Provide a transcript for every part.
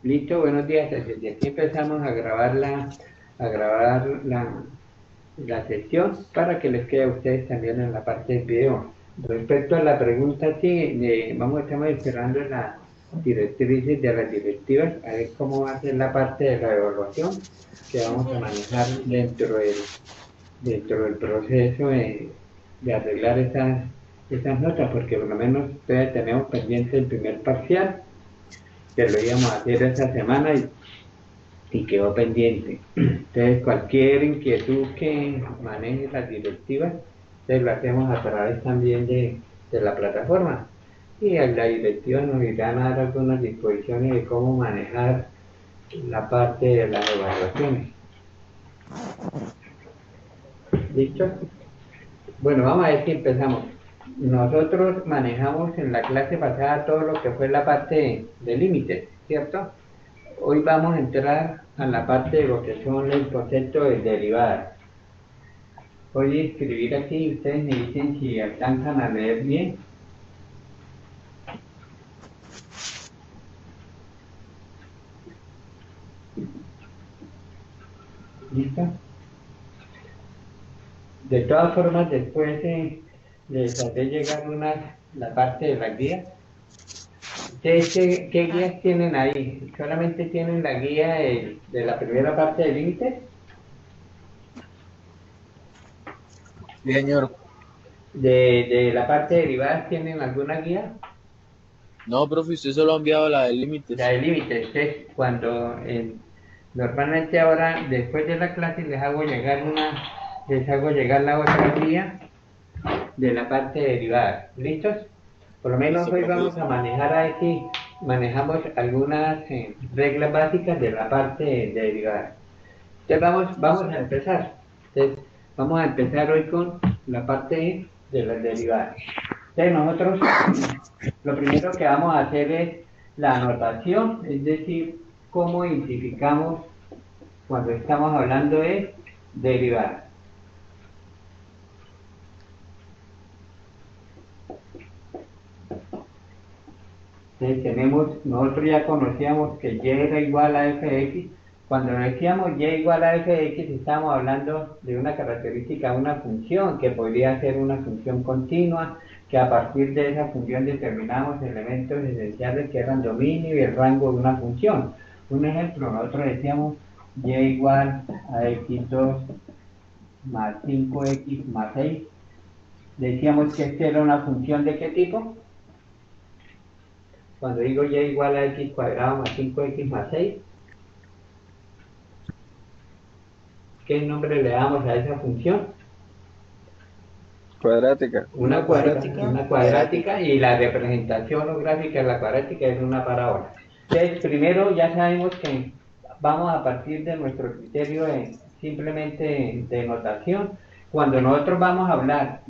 Listo, buenos días. Desde aquí empezamos a grabar la sesión para que les quede a ustedes también en la parte del video. Respecto a la pregunta, sí, estamos esperando las directrices de las directivas, a ver cómo va a ser la parte de la evaluación que vamos a manejar dentro del proceso de arreglar esas notas, porque por lo menos todavía tenemos pendiente el primer parcial, que lo íbamos a hacer esta semana y quedó pendiente. Entonces, cualquier inquietud que maneje las directivas, entonces lo hacemos a través también de la plataforma. Y la directiva nos irán a dar algunas disposiciones de cómo manejar la parte de las evaluaciones. ¿Listo? Bueno, vamos a ver si empezamos. Nosotros manejamos en la clase pasada todo lo que fue la parte de límites, ¿cierto? Hoy vamos a entrar a la parte de lo que son el concepto de derivadas. Voy a escribir aquí y ustedes me dicen si alcanzan a leer bien. ¿Listo? De todas formas, después les haré llegar la parte de la guía. ¿Ustedes qué guías tienen ahí? ¿Solamente tienen la guía de la primera parte del límite? Sí, señor. ¿De la parte de derivadas tienen alguna guía? No, profe, usted solo ha enviado la de La límites. de límites. Entonces, normalmente ahora, después de la clase, les hago llegar la otra guía de la parte de derivadas. ¿Listos? Por lo menos Listo, hoy profe, vamos a listo. manejar aquí, manejamos algunas reglas básicas de la parte de derivadas. Entonces vamos a empezar. Entonces, vamos a empezar hoy con la parte de las derivadas. Entonces nosotros lo primero que vamos a hacer es la anotación, es decir, cómo identificamos cuando estamos hablando de derivadas. Entonces nosotros ya conocíamos que y era igual a f de x. Cuando decíamos y igual a f de x, estábamos hablando de una característica de una función, que podría ser una función continua, que a partir de esa función determinamos elementos esenciales que eran dominio y el rango de una función. Un ejemplo, nosotros decíamos y igual a x2 más 5x más 6. Decíamos que esta era una función ¿de qué tipo? Cuando digo y igual a x cuadrado más 5x más 6, ¿qué nombre le damos a esa función? Cuadrática. Una cuadrática, y la representación o gráfica de la cuadrática es una parábola. Entonces, primero ya sabemos que vamos a partir de nuestro criterio simplemente de notación. Cuando nosotros vamos a hablar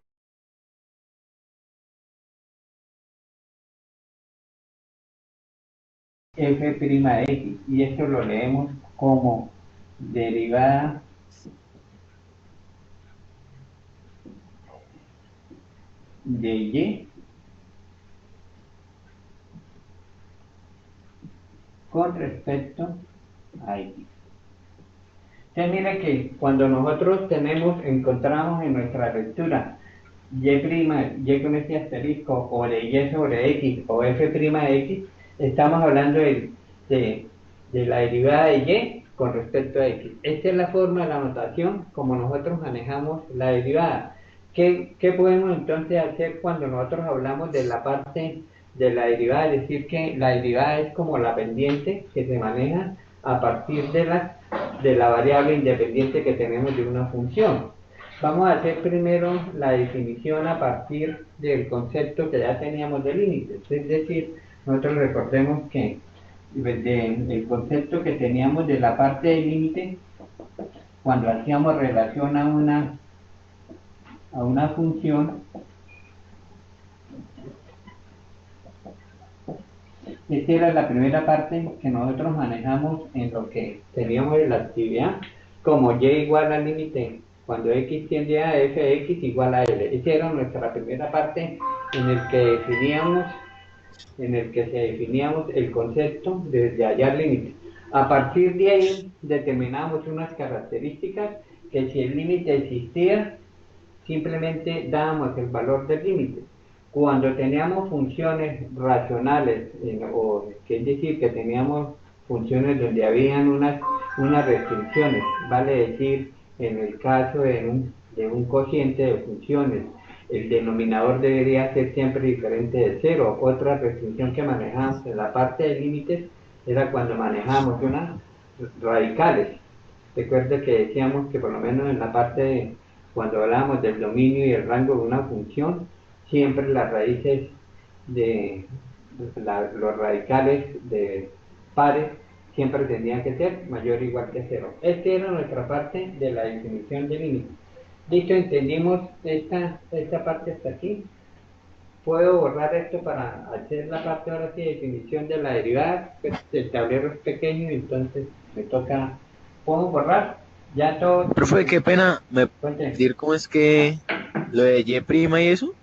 f' de x, y esto lo leemos como derivada de y con respecto a x. Entonces mire que cuando nosotros encontramos en nuestra lectura y con este asterisco, o de y sobre x, o f' de x, estamos hablando de la derivada de y con respecto a x. Esta es la forma de la notación como nosotros manejamos la derivada. ¿Qué podemos entonces hacer cuando nosotros hablamos de la parte de la derivada? Es decir, que la derivada es como la pendiente que se maneja a partir de la variable independiente que tenemos de una función. Vamos a hacer primero la definición a partir del concepto que ya teníamos de límites. Es decir, nosotros recordemos que el concepto que teníamos de la parte del límite, cuando hacíamos relación a una función, esta era la primera parte que nosotros manejamos en lo que teníamos en la actividad, como y igual al límite cuando x tiende a f de x igual a l. Esa era nuestra primera parte en el que definíamos en el que se definíamos el concepto de hallar límites. A partir de ahí determinamos unas características que si el límite existía, simplemente dábamos el valor del límite. Cuando teníamos funciones racionales, o que es decir, que teníamos funciones donde habían unas restricciones, vale decir, en el caso de un cociente de funciones, el denominador debería ser siempre diferente de cero. Otra restricción que manejamos en la parte de límites era cuando manejamos unas radicales. Recuerde que decíamos que por lo menos en la parte de cuando hablábamos del dominio y el rango de una función, siempre las raíces de los radicales de pares siempre tendrían que ser mayor o igual que cero. Esta era nuestra parte de la definición de límite. Listo, entendimos esta parte hasta aquí. Puedo borrar esto para hacer la parte ahora sí de definición de la derivada. Pues el tablero es pequeño, entonces me toca. ¿Puedo borrar? Ya todo. Profe, qué pena, ¿me puede Cuente. decir cómo es que lo de Y' y eso?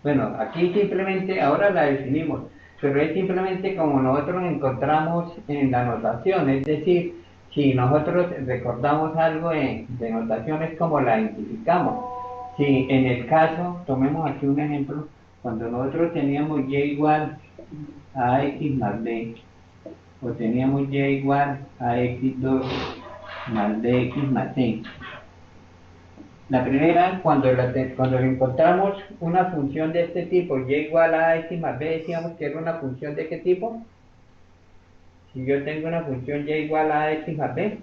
Bueno, aquí simplemente, ahora la definimos, pero es simplemente como nosotros encontramos en la notación, es decir, si nosotros recordamos algo de notación es como la identificamos. Si en el caso, tomemos aquí un ejemplo, cuando nosotros teníamos y igual a x más b, o teníamos y igual a x2 más dx más c. La primera, cuando encontramos una función de este tipo, y igual a x más b, decíamos que era una función de qué tipo. Si yo tengo una función y igual a x más b,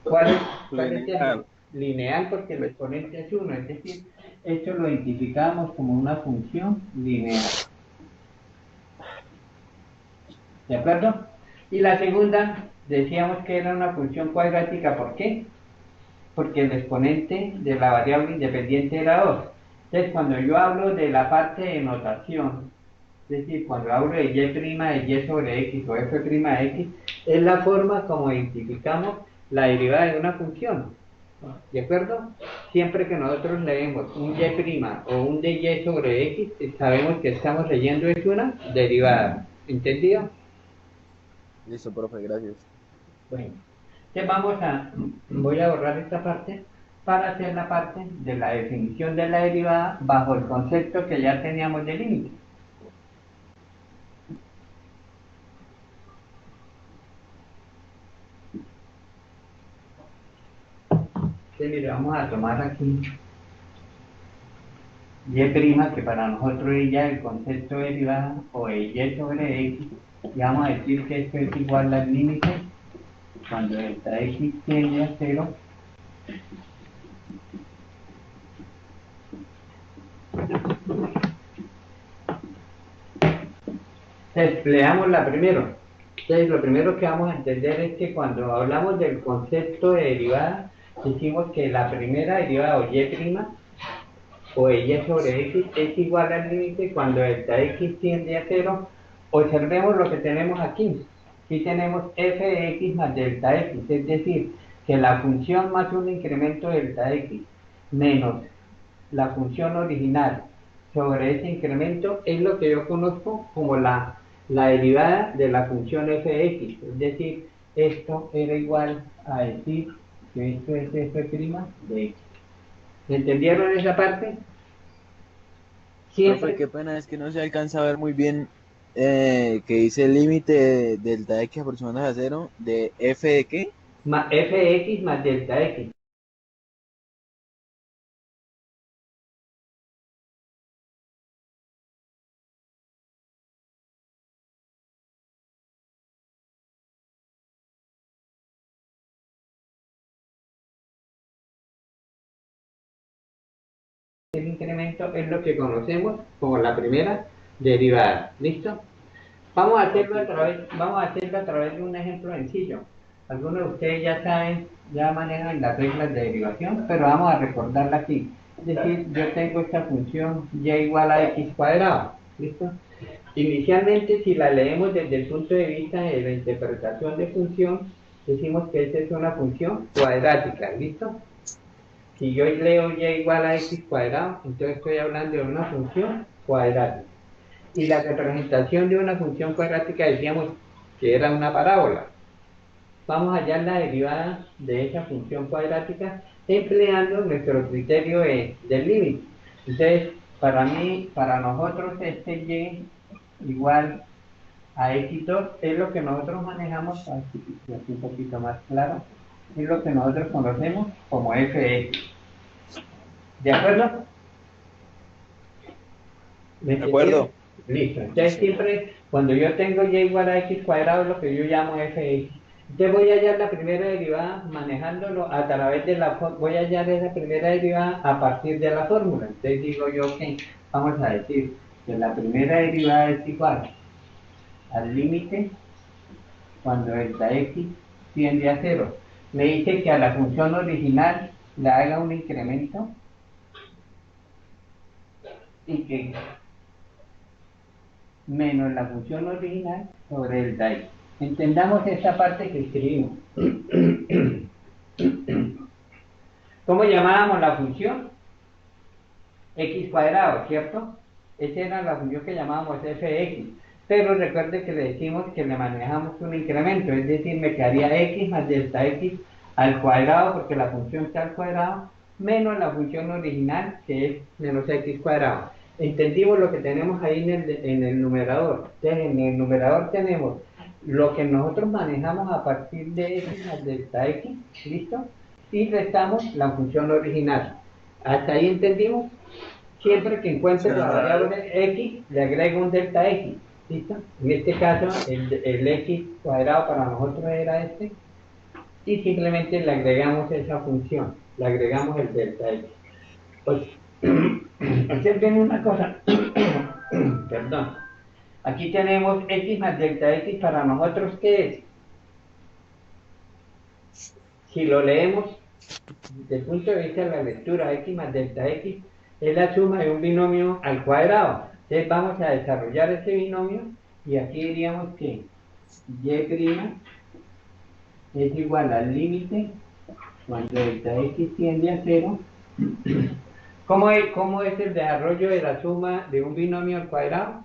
¿cuál es el lineal? Porque el exponente es 1, es decir, esto lo identificamos como una función lineal. ¿De acuerdo? Y la segunda, decíamos que era una función cuadrática, ¿por qué? Porque el exponente de la variable independiente era 2. Entonces, cuando yo hablo de la parte de notación, es decir, cuando hablo de y' de y sobre x o f' de x, es la forma como identificamos la derivada de una función. ¿De acuerdo? Siempre que nosotros leemos un y' o un dy sobre x, sabemos que estamos leyendo es una derivada. ¿Entendido? Listo, profe, gracias. Bueno, voy a borrar esta parte para hacer la parte de la definición de la derivada bajo el concepto que ya teníamos de límite. Entonces, mire, vamos a tomar aquí y', que para nosotros es ya el concepto de derivada, o de y sobre x, y vamos a decir que esto es igual al límite cuando delta x tiende a 0. Entonces, leámosla primero. Entonces, lo primero que vamos a entender es que cuando hablamos del concepto de derivada, decimos que la primera derivada o y' o y sobre x es igual al límite cuando delta x tiende a 0. Observemos lo que tenemos aquí. Aquí tenemos f de x más delta x, es decir, que la función más un incremento de delta x menos la función original sobre ese incremento es lo que yo conozco como la derivada de la función f de x. Es decir, esto era igual a decir que esto es f' de x. ¿Entendieron esa parte? Profe, Siempre qué pena, es que no se alcanza a ver muy bien que dice el límite de delta x aproximándose a cero de f de qué. f de x más delta x. El incremento es lo que conocemos como la primera derivada. ¿Listo? Vamos a hacerlo a través de un ejemplo sencillo. Algunos de ustedes ya saben, ya manejan las reglas de derivación, pero vamos a recordarla aquí. Es decir, yo tengo esta función y igual a x cuadrado. ¿Listo? Inicialmente, si la leemos desde el punto de vista de la interpretación de función, decimos que esta es una función cuadrática. ¿Listo? Si yo leo y igual a x cuadrado, entonces estoy hablando de una función cuadrática. Y la representación de una función cuadrática decíamos que era una parábola. Vamos a hallar la derivada de esa función cuadrática empleando nuestro criterio del límite. Entonces, para nosotros este y igual a x2 es lo que nosotros manejamos, aquí un poquito más claro, es lo que nosotros conocemos como fx. ¿De acuerdo? ¿Me De entendieron? acuerdo. Listo. Entonces siempre cuando yo tengo y igual a x cuadrado es lo que yo llamo fx. Entonces voy a hallar la primera derivada manejándolo a través de voy a hallar esa primera derivada a partir de la fórmula. Entonces digo yo que vamos a decir que la primera derivada es igual al límite cuando delta x tiende a cero. Me dice que a la función original le haga un incremento y que menos la función original sobre delta x. Entendamos esta parte que escribimos. ¿Cómo llamábamos la función? X cuadrado, ¿cierto? Esa era la función que llamábamos fx. Pero recuerde que le decimos que le manejamos un incremento, es decir, me quedaría x más delta x al cuadrado, porque la función está al cuadrado, menos la función original, que es menos x cuadrado. Entendimos lo que tenemos ahí en el numerador. Entonces, en el numerador tenemos lo que nosotros manejamos a partir de x más delta x, ¿listo? Y restamos la función original. ¿Hasta ahí entendimos? Siempre que encuentre la variable x, le agrego un delta x. ¿Listo? En este caso, el x cuadrado para nosotros era este. Y simplemente le agregamos esa función. Le agregamos el delta x. Pues, observen una cosa. Perdón. Aquí tenemos x más delta x para nosotros, ¿qué es? Si lo leemos desde el punto de vista de la lectura, x más delta x es la suma de un binomio al cuadrado. Entonces vamos a desarrollar ese binomio y aquí diríamos que y' es igual al límite cuando delta x tiende a cero. ¿Cómo es el desarrollo de la suma de un binomio al cuadrado?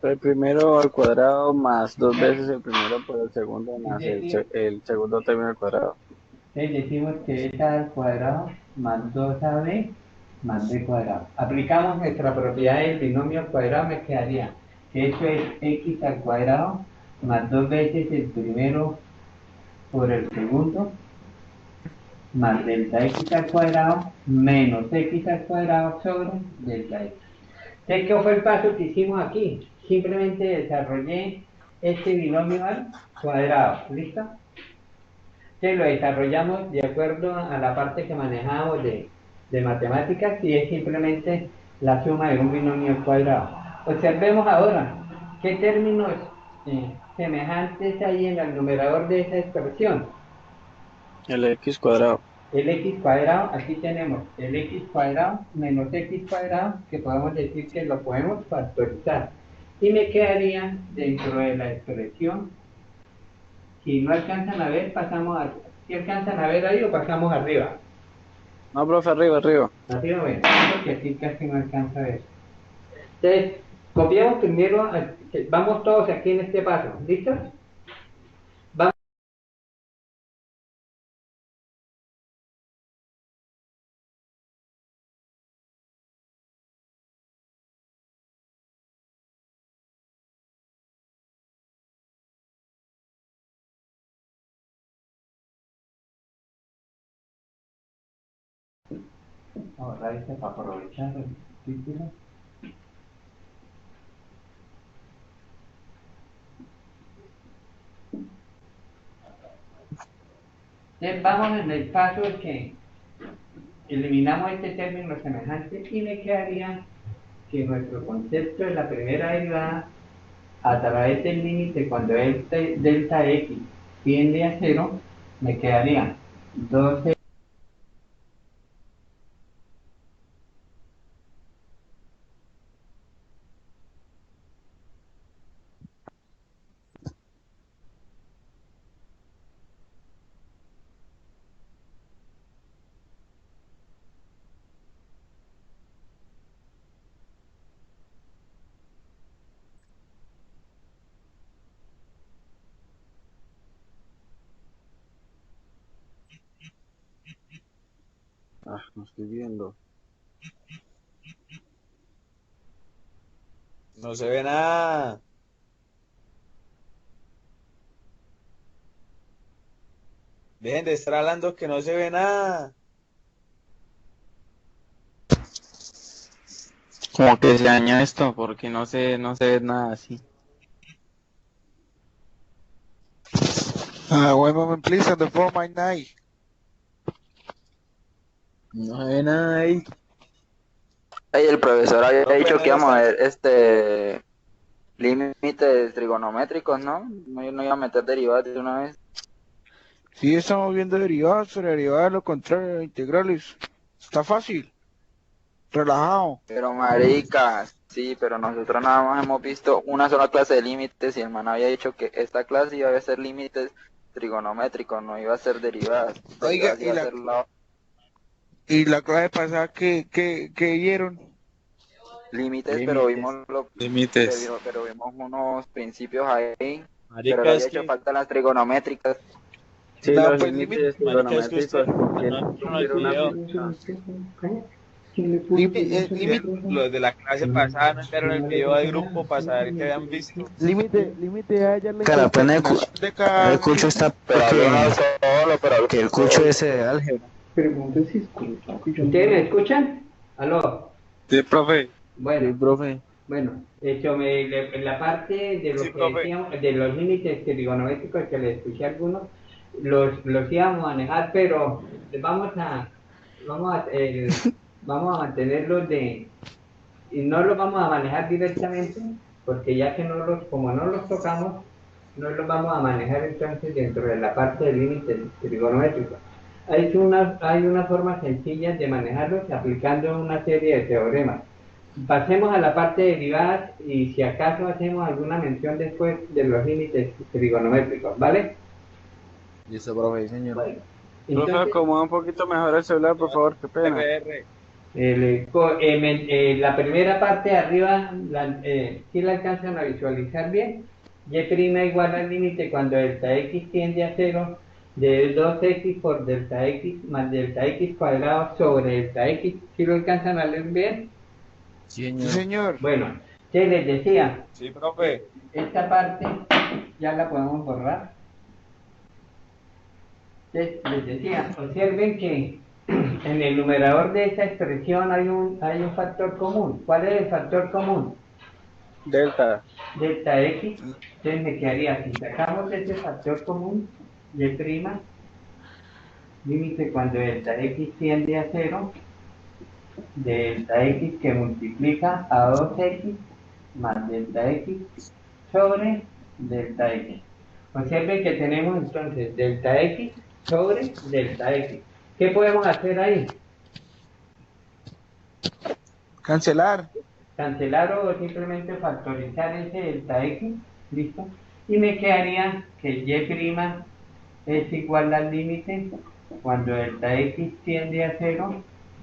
El primero al cuadrado más dos veces el primero por el segundo Es más decir, el segundo término al cuadrado. decimos que es a al cuadrado más 2ab más b cuadrado. Aplicamos nuestra propiedad del binomio al cuadrado, me quedaría que eso es x al cuadrado más dos veces el primero por el segundo más delta x al cuadrado menos x al cuadrado sobre delta x. Entonces, ¿qué fue el paso que hicimos aquí? Simplemente desarrollé este binomio al cuadrado. ¿Listo? Que lo desarrollamos de acuerdo a la parte que manejábamos de matemáticas y es simplemente la suma de un binomio al cuadrado. Observemos ahora qué términos semejantes hay en el numerador de esa expresión. El x cuadrado. El x cuadrado, aquí tenemos el x cuadrado menos x cuadrado, que podemos decir que lo podemos factorizar. Y me quedaría dentro de la expresión. Si no alcanzan a ver, pasamos a... Si alcanzan a ver ahí o pasamos arriba. No, profe, arriba, arriba. Arriba, bueno, porque aquí casi no alcanza a ver. Entonces, copiamos primero, vamos todos aquí en este paso, ¿listos? Vamos. Ahora este para aprovechar el título. Entonces, vamos en el paso que eliminamos este término semejante y me quedaría que nuestro concepto de la primera derivada a través del límite cuando delta x tiende a cero, me quedaría 12 No estoy viendo. No se ve nada. Dejen de estar hablando que no se ve nada. Como que se daña esto, porque no se ve nada así. One moment, please, on the phone, my night. No se ve nada ahí. Ey, el profesor había Profe, dicho no que íbamos a está. ver límites trigonométricos, ¿no? No iba a meter derivadas de una vez. Sí, estamos viendo derivadas, pero derivadas lo contrario de integrales. Está fácil, relajado. Pero marica, sí, pero nosotros nada más hemos visto una sola clase de límites y el man había dicho que esta clase iba a ser límites trigonométricos, no iba a ser derivadas. Oiga, Derivadas iba a ser y la clase pasada que vieron. límites, pero Límites. Límites. pero vimos unos principios ahí, pero le Marica, había es hecho que, falta las trigonométricas. Sí, No, los pues límite, límites marica, es que usted trigonométricos tienen no que vieron el ser una video. función. límite, Los de la clase pasada no enviaron el video al grupo para saber qué habían visto. límite a hallar la Cara, apenas concatenación de el cada cucho está Pero había uno que, solo, pero que el cucho ese de álgebra. ¿Ustedes me escuchan? ¿Aló? Sí, profe. Sí, Bueno, profe. bueno, en la parte de lo Sí, que profe. decíamos, de los límites trigonométricos que les escuché a algunos, los íbamos a manejar, pero vamos a, vamos a mantenerlos y no los vamos a manejar directamente, porque ya que como no los tocamos, no los vamos a manejar entonces dentro de la parte de límites trigonométricos. Hay una forma sencilla de manejarlos aplicando una serie de teoremas. Pasemos a la parte de derivadas y si acaso hacemos alguna mención después de los límites trigonométricos, ¿vale? Listo, profe, señor. Bueno, Profe, entonces, acomoda un poquito mejor el celular, por favor, qué pena. FR. la primera parte de arriba, si la alcanzan a visualizar bien, y' igual al límite cuando delta x tiende a 0 de 2x por delta x más delta x cuadrado sobre delta x. ¿Si lo alcanzan a leer bien? Sí, Sí, señor. señor. Bueno, ¿qué les decía? Sí, profe. Esta parte ya la podemos borrar. Les decía, observen que en el numerador de esta expresión hay un factor común. ¿Cuál es el factor común? Delta. Delta x. Entonces me quedaría, si sacamos ese factor común, y', límite cuando delta x tiende a 0, de delta x que multiplica a 2x más delta x sobre delta x. Observen que tenemos entonces delta x sobre delta x. ¿Qué podemos hacer ahí? Cancelar. Cancelar o simplemente factorizar ese delta x, listo, y me quedaría que y' es igual al límite cuando delta x tiende a 0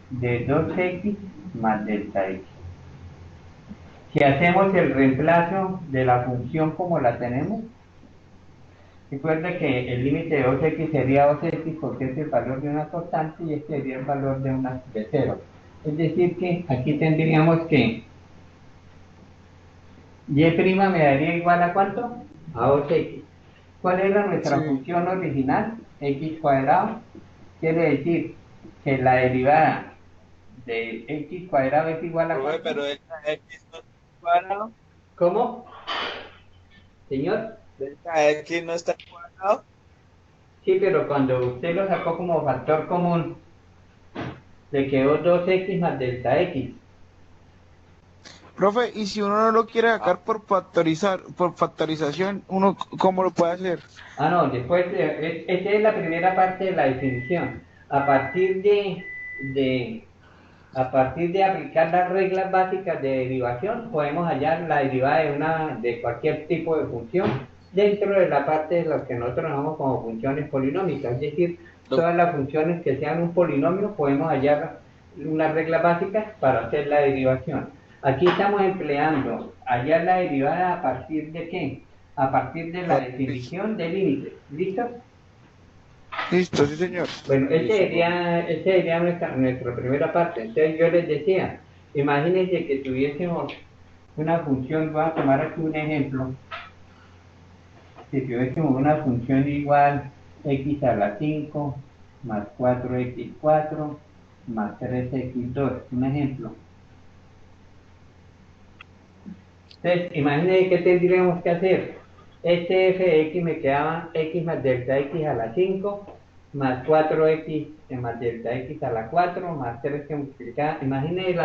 de 2x más delta x. Si hacemos el reemplazo de la función como la tenemos, recuerda que el límite de 2x sería 2x porque es el valor de una constante y este sería el valor de 0. Es decir que aquí tendríamos que y' me daría igual a ¿cuánto? A 2x. ¿Cuál era nuestra función original? X cuadrado. Quiere decir que la derivada de x cuadrado es igual a Profe, ¿cuánto? pero delta X no está cuadrado. ¿Cómo? Señor. Delta X no está cuadrado. Sí, pero cuando usted lo sacó como factor común, le quedó 2x más delta x. Profe, y si uno no lo quiere sacar por factorización, ¿uno cómo lo puede hacer? Ah, no, después, esa es la primera parte de la definición. A partir a partir de aplicar las reglas básicas de derivación, podemos hallar la derivada de cualquier tipo de función dentro de la parte de lo que nosotros llamamos como funciones polinómicas. Es decir, todas las funciones que sean un polinomio, podemos hallar unas reglas básicas para hacer la derivación. Aquí estamos empleando hallar la derivada a partir de ¿qué? A partir de la definición de límites. ¿Listo? Listo, sí, señor. Bueno, Listo, esa sería nuestra primera parte. Entonces yo les decía, imagínense que tuviésemos una función, voy a tomar aquí un ejemplo, si tuviésemos una función igual x a la 5 más 4x4 más 3x2, un ejemplo. Entonces, imagínense qué tendríamos que hacer. Este f de x me quedaba x más delta x a la 5 más 4x más delta x a la 4 más 3 que multiplicaba. Imagínense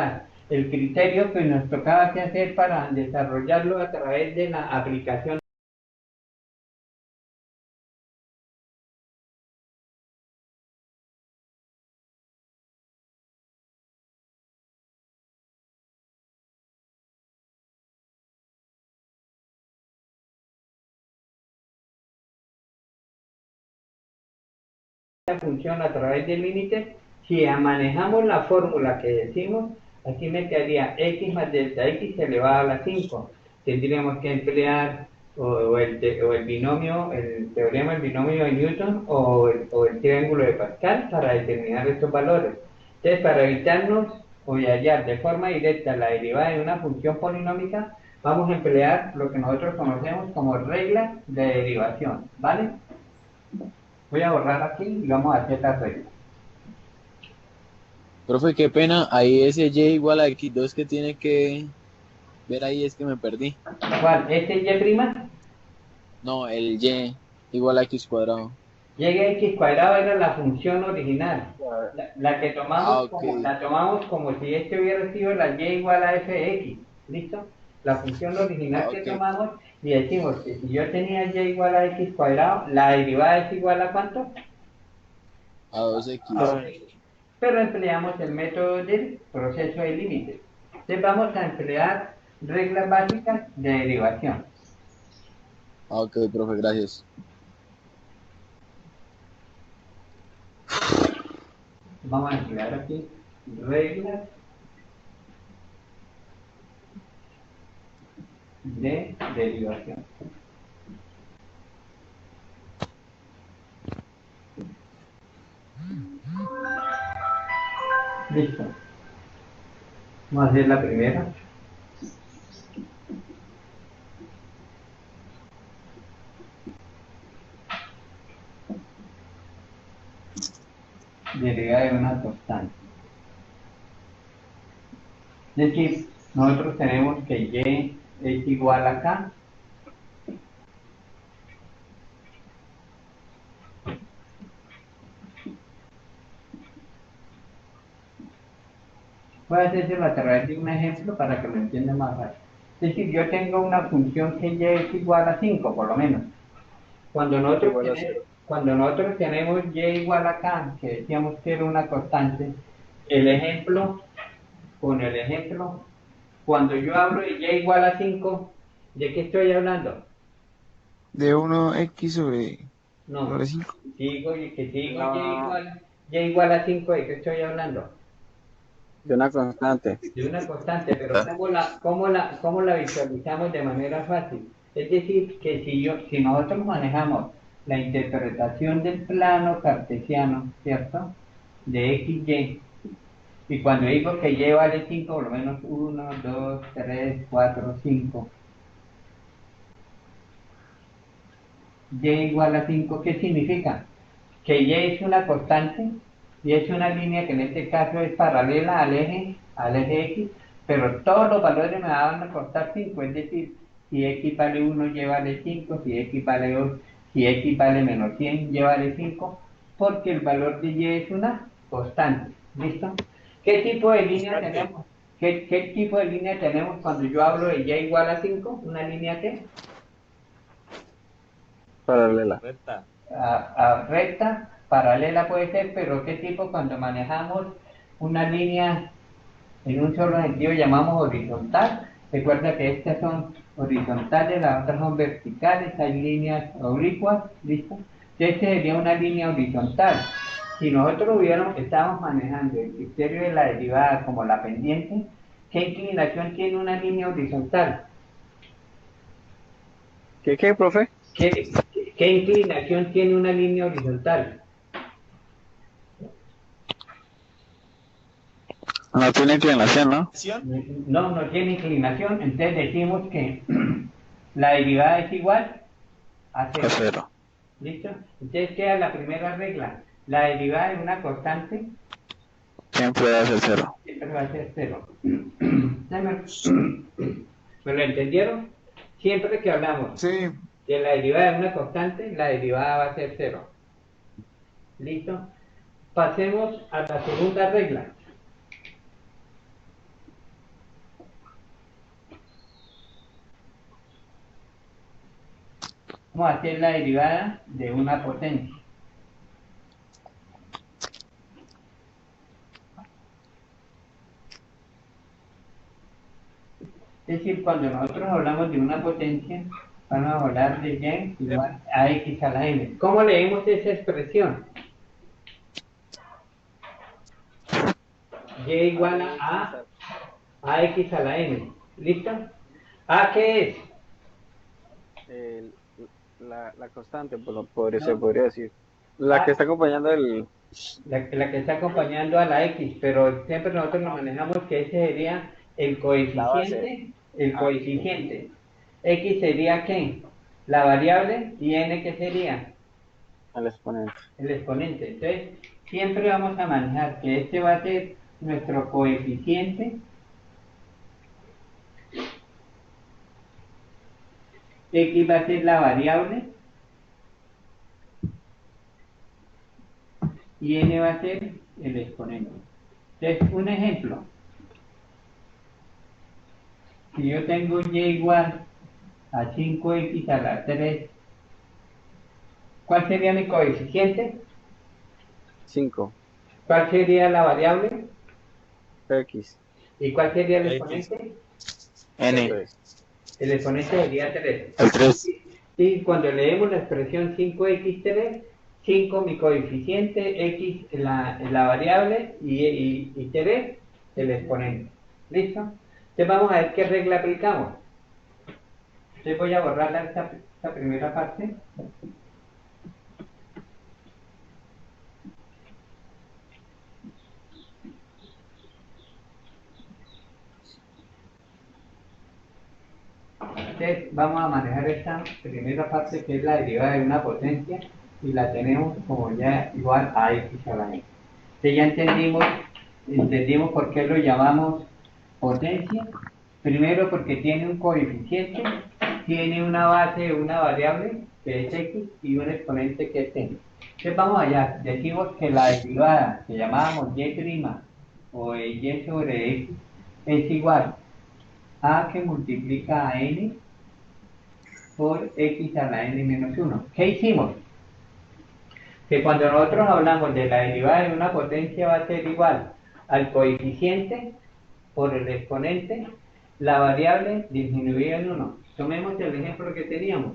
el criterio que nos tocaba que hacer para desarrollarlo a través de la aplicación. Función a través del límite, si manejamos la fórmula que decimos, aquí me quedaría x más delta x elevado a la 5. Tendríamos que emplear o el binomio, el teorema del binomio de Newton o el triángulo de Pascal para determinar estos valores. Entonces, para evitarnos o hallar de forma directa la derivada de una función polinómica, vamos a emplear lo que nosotros conocemos como regla de derivación, ¿vale? Voy a borrar aquí y vamos a hacer la regla. profe, qué pena, ahí ese y igual a x2 que tiene que ver ahí es que me perdí. ¿Cuál? ¿Este y prima? No, el y igual a x cuadrado. Llega x cuadrado era la función original. La que Ah, tomamos ok, la tomamos como si este hubiera sido la y igual a f de x. ¿Listo? La función original ah, que ok, tomamos y decimos que si yo tenía y igual a x cuadrado, la derivada es igual a ¿cuánto? a 2x. A 2x. Pero empleamos el método del proceso de límites. Entonces vamos a emplear reglas básicas de derivación. Ah, ok, profe, gracias. Vamos a emplear aquí reglas de derivación. Listo. Vamos a hacer la primera. Derivada de una constante. Es decir, nosotros tenemos que y es igual a k. Voy a hacérselo a través de un ejemplo para que lo entiendan más fácil. Es decir, yo tengo una función que y es igual a 5, por lo menos. Cuando nosotros tenemos y igual a k, que decíamos que era una constante, el ejemplo, cuando yo hablo de y igual a 5, ¿de qué estoy hablando? De 1x No, sobre 5. digo que digo No, y igual a 5, ¿de qué estoy hablando? de una constante. De una constante, pero ¿cómo la visualizamos de manera fácil? Es decir, que si nosotros manejamos la interpretación del plano cartesiano, ¿cierto? De x, y cuando digo que y vale 5, por lo menos 1, 2, 3, 4, 5, y igual a 5, ¿qué significa? Que y es una constante y es una línea que en este caso es paralela al eje x, pero todos los valores me van a costar 5, es decir, si x vale 1, y vale 5, si x vale 2, si x vale menos 100, y vale 5, porque el valor de y es una constante. ¿Listo? ¿Qué tipo de línea tenemos? ¿Qué tipo de línea tenemos cuando yo hablo de y igual a 5? ¿Una línea qué? Paralela. Recta, paralela puede ser, pero ¿qué tipo cuando manejamos una línea en un solo sentido llamamos horizontal? Recuerda que estas son horizontales, las otras son verticales, hay líneas oblicuas, ¿listo? Esta sería una línea horizontal. Si nosotros estábamos manejando el criterio de la derivada como la pendiente, ¿qué inclinación tiene una línea horizontal? ¿Qué, profe? ¿Qué inclinación tiene una línea horizontal? No tiene inclinación, ¿no? No, no tiene inclinación, entonces decimos que la derivada es igual a A 0. cero. ¿Listo? Entonces queda la primera regla. La derivada de una constante Siempre va a ser cero. siempre va a ser 0. ¿Me lo entendieron? Siempre que hablamos Sí. de la derivada de una constante, la derivada va a ser 0. ¿Listo? Pasemos a la segunda regla. Vamos a hacer la derivada de una potencia. Es decir, cuando nosotros hablamos de una potencia, vamos a hablar de y igual a x a la n. ¿Cómo leemos esa expresión? Y igual a x a la n. ¿Listo? ¿A qué es? La constante, se No. podría decir. La que está acompañando el... La que está acompañando a la x, pero siempre nosotros nos manejamos que ese sería el coeficiente. El coeficiente. X sería ¿qué? La variable y n ¿qué sería? El exponente. El exponente. Entonces, siempre vamos a manejar que este va a ser nuestro coeficiente. X va a ser la variable y n va a ser el exponente. Entonces, un ejemplo. Si yo tengo y igual a 5x a la 3, ¿cuál sería mi coeficiente? 5. ¿Cuál sería la variable? X. ¿Y cuál sería el exponente? N. El exponente sería 3. El 3. Y cuando leemos la expresión 5x3, 5 mi coeficiente, x la variable y 3 el exponente. ¿Listo? Entonces vamos a ver qué regla aplicamos. Entonces voy a borrar esta primera parte. Entonces vamos a manejar esta primera parte que es la derivada de una potencia y la tenemos como ya igual a x a la n. Entonces ya entendimos por qué lo llamamos potencia. Primero porque tiene un coeficiente, tiene una base, una variable que es x y un exponente que es n. Entonces vamos allá, decimos que la derivada que llamábamos y' o y sobre x es igual a que multiplica a n por x a la n menos 1. ¿Qué hicimos? Que cuando nosotros hablamos de la derivada de una potencia va a ser igual al coeficiente por el exponente, la variable disminuida en 1. Tomemos el ejemplo que teníamos,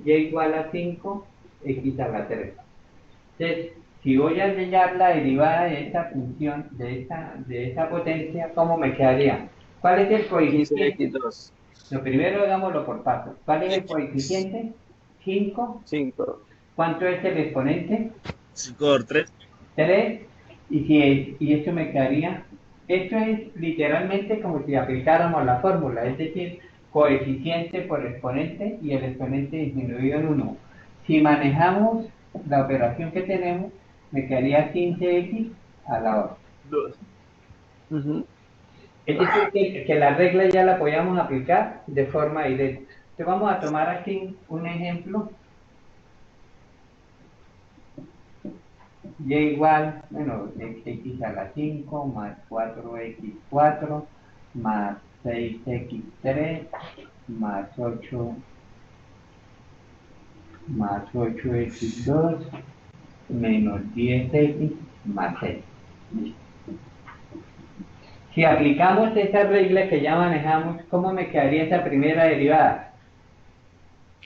y igual a 5, x a la 3. Entonces, si voy a hallar la derivada de esta función, de esta potencia, ¿cómo me quedaría? ¿Cuál es el coeficiente? 15x2. Lo primero hagámoslo por pasos. ¿Cuál es el coeficiente? 5. 5. ¿Cuánto es el exponente? 5 por 3. 3. Y esto me quedaría. Esto es literalmente como si aplicáramos la fórmula, es decir, coeficiente por exponente y el exponente disminuido en 1. Si manejamos la operación que tenemos, me quedaría 15x a la 2. Es decir, que la regla ya la podíamos aplicar de forma directa. Entonces vamos a tomar aquí un ejemplo. Y igual, bueno, x a la 5 más 4x4 más 6x3 más 8x2 menos 10x más 6. Si aplicamos esa regla que ya manejamos, ¿cómo me quedaría esa primera derivada?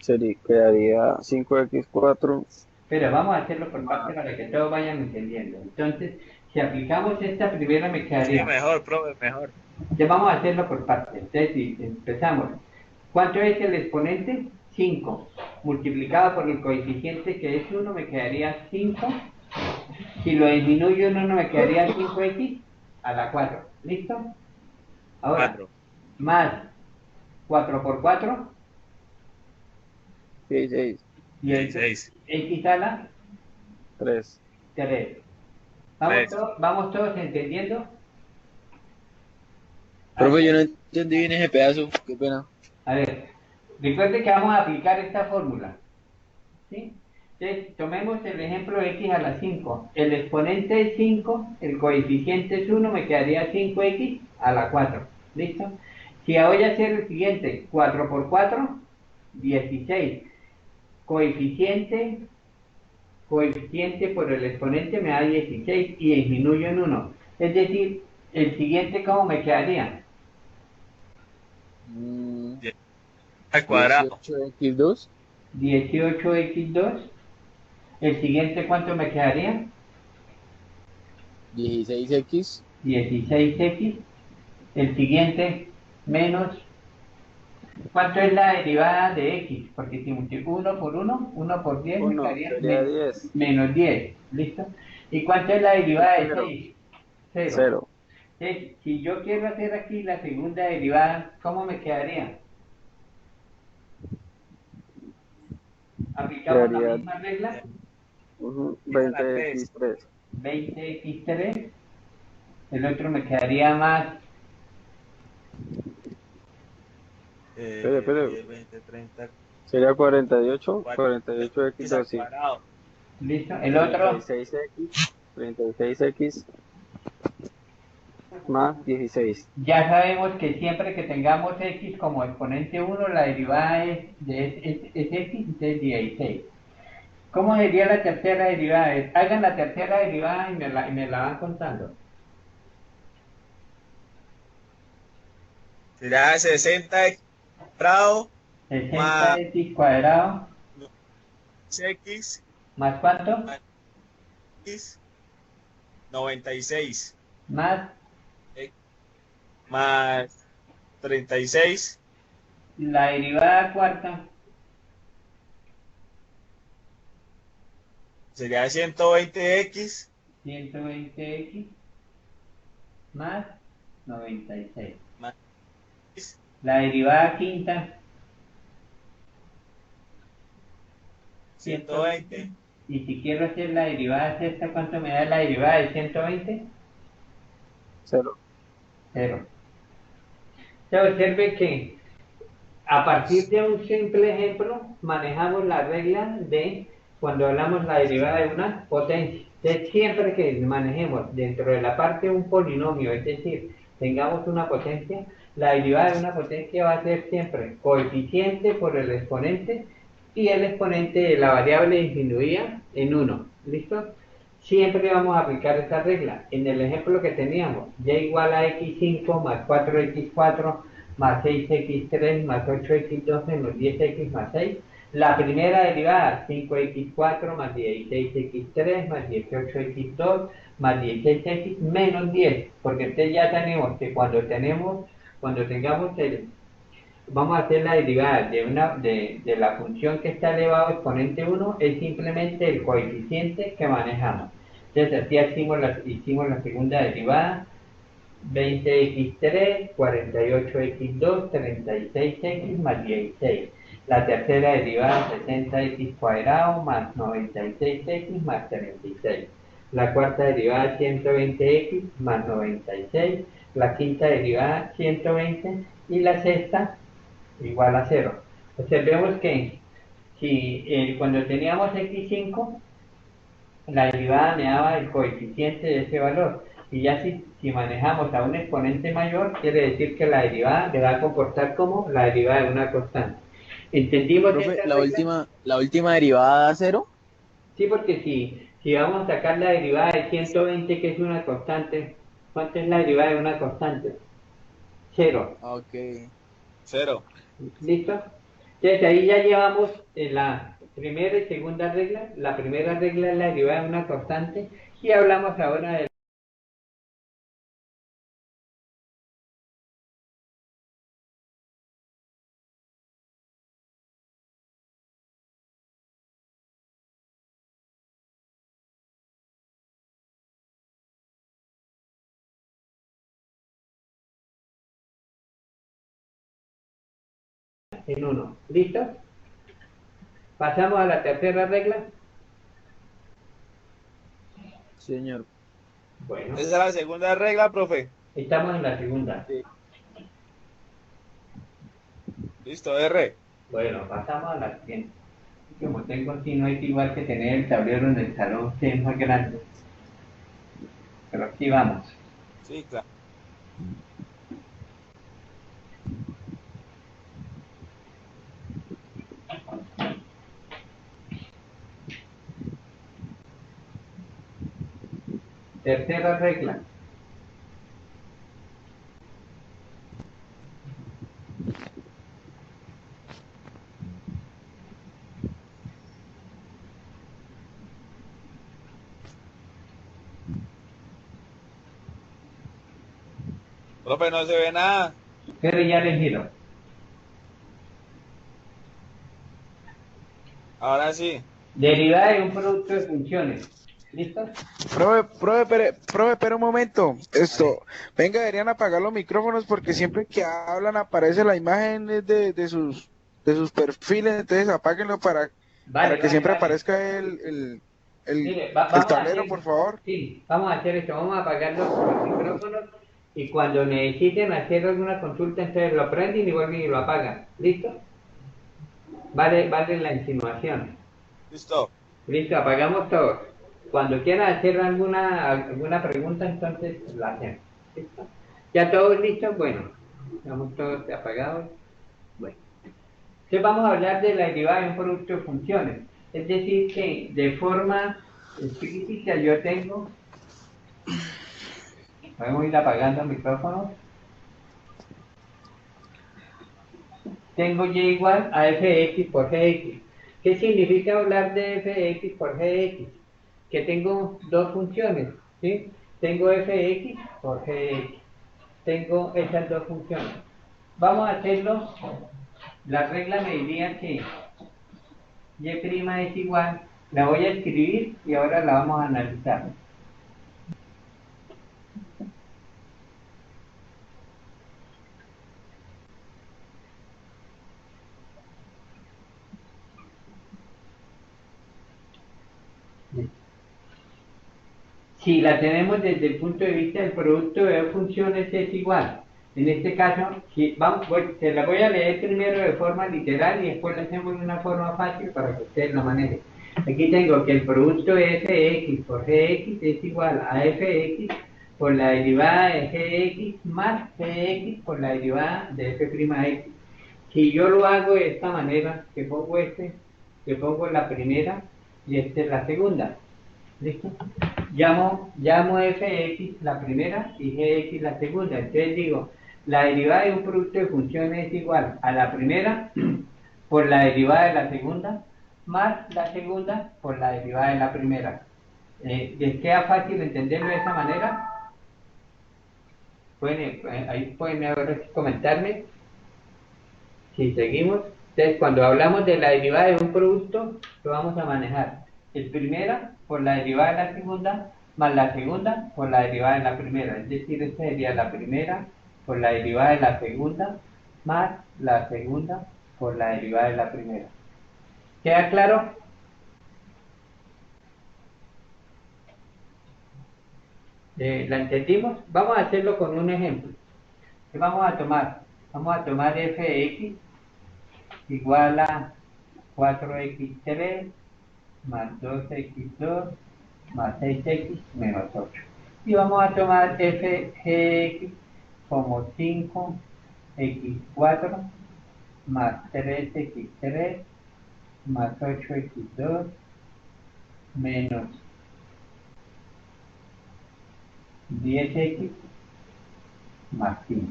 Quedaría 5x4. Pero vamos a hacerlo por parte para que todos vayan entendiendo. Entonces, si aplicamos esta primera me quedaría... Sí, mejor, profe, mejor. Ya vamos a hacerlo por parte. Entonces, si empezamos. ¿Cuánto es el exponente? 5. Multiplicado por el coeficiente que es 1 me quedaría 5. Si lo disminuyo en 1 me quedaría 5x. a la 4. ¿Listo? Ahora, 4. más 4 por 4, 16, 16. x a la 3. 3. 3. Vamos todos entendiendo. Profe, yo no entendí bien ese pedazo. Qué pena. A ver, recuerde que vamos a aplicar esta fórmula. ¿Sí? Entonces, tomemos el ejemplo de x a la 5. El exponente es 5, el coeficiente es 1, me quedaría 5x a la 4. ¿Listo? Si voy a hacer el siguiente, 4 por 4, 16. Coeficiente, coeficiente por el exponente me da 16 y disminuyo en 1. Es decir, el siguiente, ¿cómo me quedaría? Al cuadrado. 18x2. 18x2. El siguiente, ¿cuánto me quedaría? 16x. 16x. El siguiente, menos. ¿Cuánto es la derivada de x? Porque si multiplico 1 por 1, 1 por 10 me 1 quedaría sería 10. menos 10. ¿Listo? ¿Y cuánto es la derivada de 0. 6? 0. 0. Entonces, si yo quiero hacer aquí la segunda derivada, ¿cómo me quedaría? Aplicamos la Quedaría misma regla, 20x3. 20x3. El otro me quedaría más Pero, 10, 20, 30. sería 48. 46 al 48x2, sí. cuadrado. listo. El otro, 36x. 36x más 16. ya sabemos que siempre que tengamos x como exponente 1, la derivada es x, entonces 16. ¿Cómo sería la tercera derivada? Hagan la tercera derivada y me la van contando. Será 60x cuadrado más 60x cuadrado, 6x ¿más cuánto? más x 96 Más x más 36 la derivada cuarta, sería 120x 120x, más 96. más x La derivada quinta, 120. 120. Y si quiero hacer la derivada sexta, ¿cuánto me da la derivada de 120? 0. 0. Se observe que a partir de un simple ejemplo manejamos la regla de cuando hablamos la derivada de una potencia. Entonces, siempre que manejemos dentro de la parte de un polinomio, es decir, tengamos una potencia, la derivada de una potencia va a ser siempre coeficiente por el exponente y el exponente de la variable disminuida en 1. ¿Listo? Siempre vamos a aplicar esta regla. En el ejemplo que teníamos, y igual a x5 más 4x4 más 6x3 más 8x2 menos 10x más 6. La primera derivada, 5x4 más 16x3 más 18x2 más 16x menos 10, porque entonces ya tenemos que cuando tengamos vamos a hacer la derivada de la función que está elevado a exponente 1, es simplemente el coeficiente que manejamos. Entonces así hicimos la segunda derivada, 20x3, 48x2, 36x más 16. La tercera derivada, 60x cuadrado más 96x más 36. La cuarta derivada, 120x más 96. La quinta derivada, 120. Y la sexta, igual a 0. Observemos que si cuando teníamos x5, la derivada me daba el coeficiente de ese valor. Y ya si manejamos a un exponente mayor, quiere decir que la derivada le va a comportar como la derivada de una constante. ¿Entendimos Profe, esta regla? la última derivada da 0. Sí, porque si vamos a sacar la derivada de 120, que es una constante, ¿cuánto es la derivada de una constante? 0. Ok. 0. ¿Listo? Entonces ahí ya llevamos la primera y segunda regla. La primera regla es la derivada de una constante y hablamos ahora de en 1. ¿Listo? Pasamos a la tercera regla. Señor. Bueno, Esa es la segunda regla, profe. estamos en la segunda. Sí. Listo, R. Bueno, pasamos a la siguiente. Como tengo aquí, no es igual que tener el tablero en el salón, que es más grande. Pero aquí vamos. Sí, claro. Tercera regla. Profe, no se ve nada. Pero ya le giro. Ahora sí. Derivada de un producto de funciones. ¿Listo? Profe, espera un momento. Venga, deberían apagar los micrófonos porque siempre que hablan aparece la imagen de sus perfiles, entonces apáguenlo para que siempre Vale. aparezca el Mire, el tablero, por favor. sí, vamos a hacer esto, vamos a apagar los micrófonos y cuando necesiten hacer alguna consulta, entonces lo prenden y vuelven y lo apagan. ¿Listo? Vale la insinuación. Listo. Listo, apagamos todos. Cuando quieran hacer alguna pregunta, entonces la hacemos. ¿Listo? ¿Ya todos listos? Bueno, estamos todos apagados. Bueno. Entonces vamos a hablar de la derivada de un producto de funciones. Es decir, que de forma explícita yo tengo, podemos ir apagando micrófonos, tengo y igual a fx por gx. ¿Qué significa hablar de fx por gx? Que tengo dos funciones, ¿sí? Tengo fx por gx, tengo esas dos funciones. Vamos a hacerlo, la regla me diría que y' es igual, la voy a escribir y ahora la vamos a analizar. Si la tenemos desde el punto de vista del producto de dos funciones es igual. En este caso, se la voy a leer primero de forma literal y después la hacemos de una forma fácil para que ustedes la manejen. Aquí tengo que el producto de fx por gx es igual a fx por la derivada de gx más gx por la derivada de f'x. Si yo lo hago de esta manera, que pongo la primera y esta es la segunda. ¿Listo? Llamo fx la primera y gx la segunda. Entonces digo, la derivada de un producto de funciones es igual a la primera por la derivada de la segunda más la segunda por la derivada de la primera. ¿Les queda fácil entenderlo de esa manera? Ahí pueden ahora comentarme si seguimos. Entonces, cuando hablamos de la derivada de un producto, lo vamos a manejar. El primera por la derivada de la segunda, más la segunda por la derivada de la primera. Es decir, esta sería la primera por la derivada de la segunda, más la segunda por la derivada de la primera. ¿Queda claro? ¿La entendimos? Vamos a hacerlo con un ejemplo. ¿Qué vamos a tomar? Vamos a tomar fx igual a 4x3 más 2x2 más 6x menos 8. Y vamos a tomar fgx como 5x4 más 3x3 más 8x2 menos 10x más 5.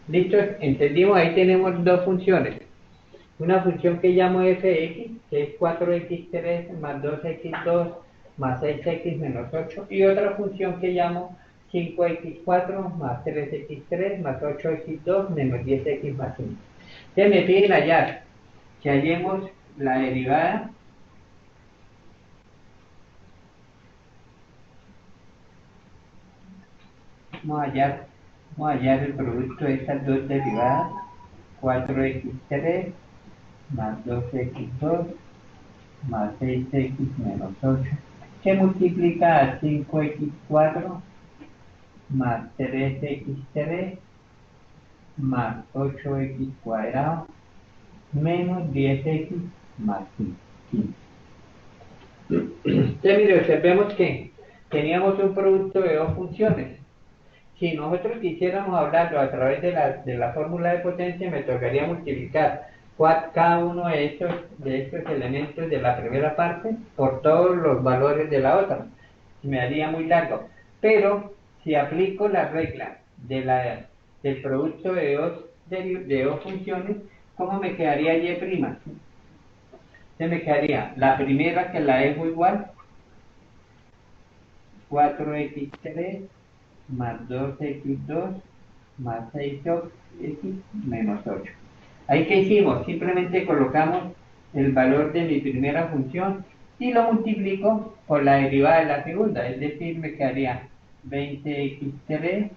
¿Listo? ¿Entendimos? Ahí tenemos dos funciones. Una función que llamo fx, que es 4x3 más 2x2 más 6x menos 8, y otra función que llamo 5x4 más 3x3 más 8x2 menos 10x más 5. Entonces me piden hallar, que hallemos la derivada vamos a hallar el producto de estas dos derivadas. 4x3 más 2x2 más 6x menos 8, que multiplica a 5x4 más 3x3 más 8x cuadrado menos 10x más 15. Entonces, mire, observemos que teníamos un producto de dos funciones. Si nosotros quisiéramos hablarlo a través de la fórmula de potencia, me tocaría multiplicar cada uno de estos elementos de la primera parte por todos los valores de la otra. Me haría muy largo. Pero si aplico la regla del producto de dos funciones, ¿cómo me quedaría y'? Se me quedaría la primera, que la dejo igual, 4x3 más 2x2 más 6x menos 8. ¿Ahí qué hicimos? Simplemente colocamos el valor de mi primera función y lo multiplico por la derivada de la segunda, es decir, me quedaría 20x3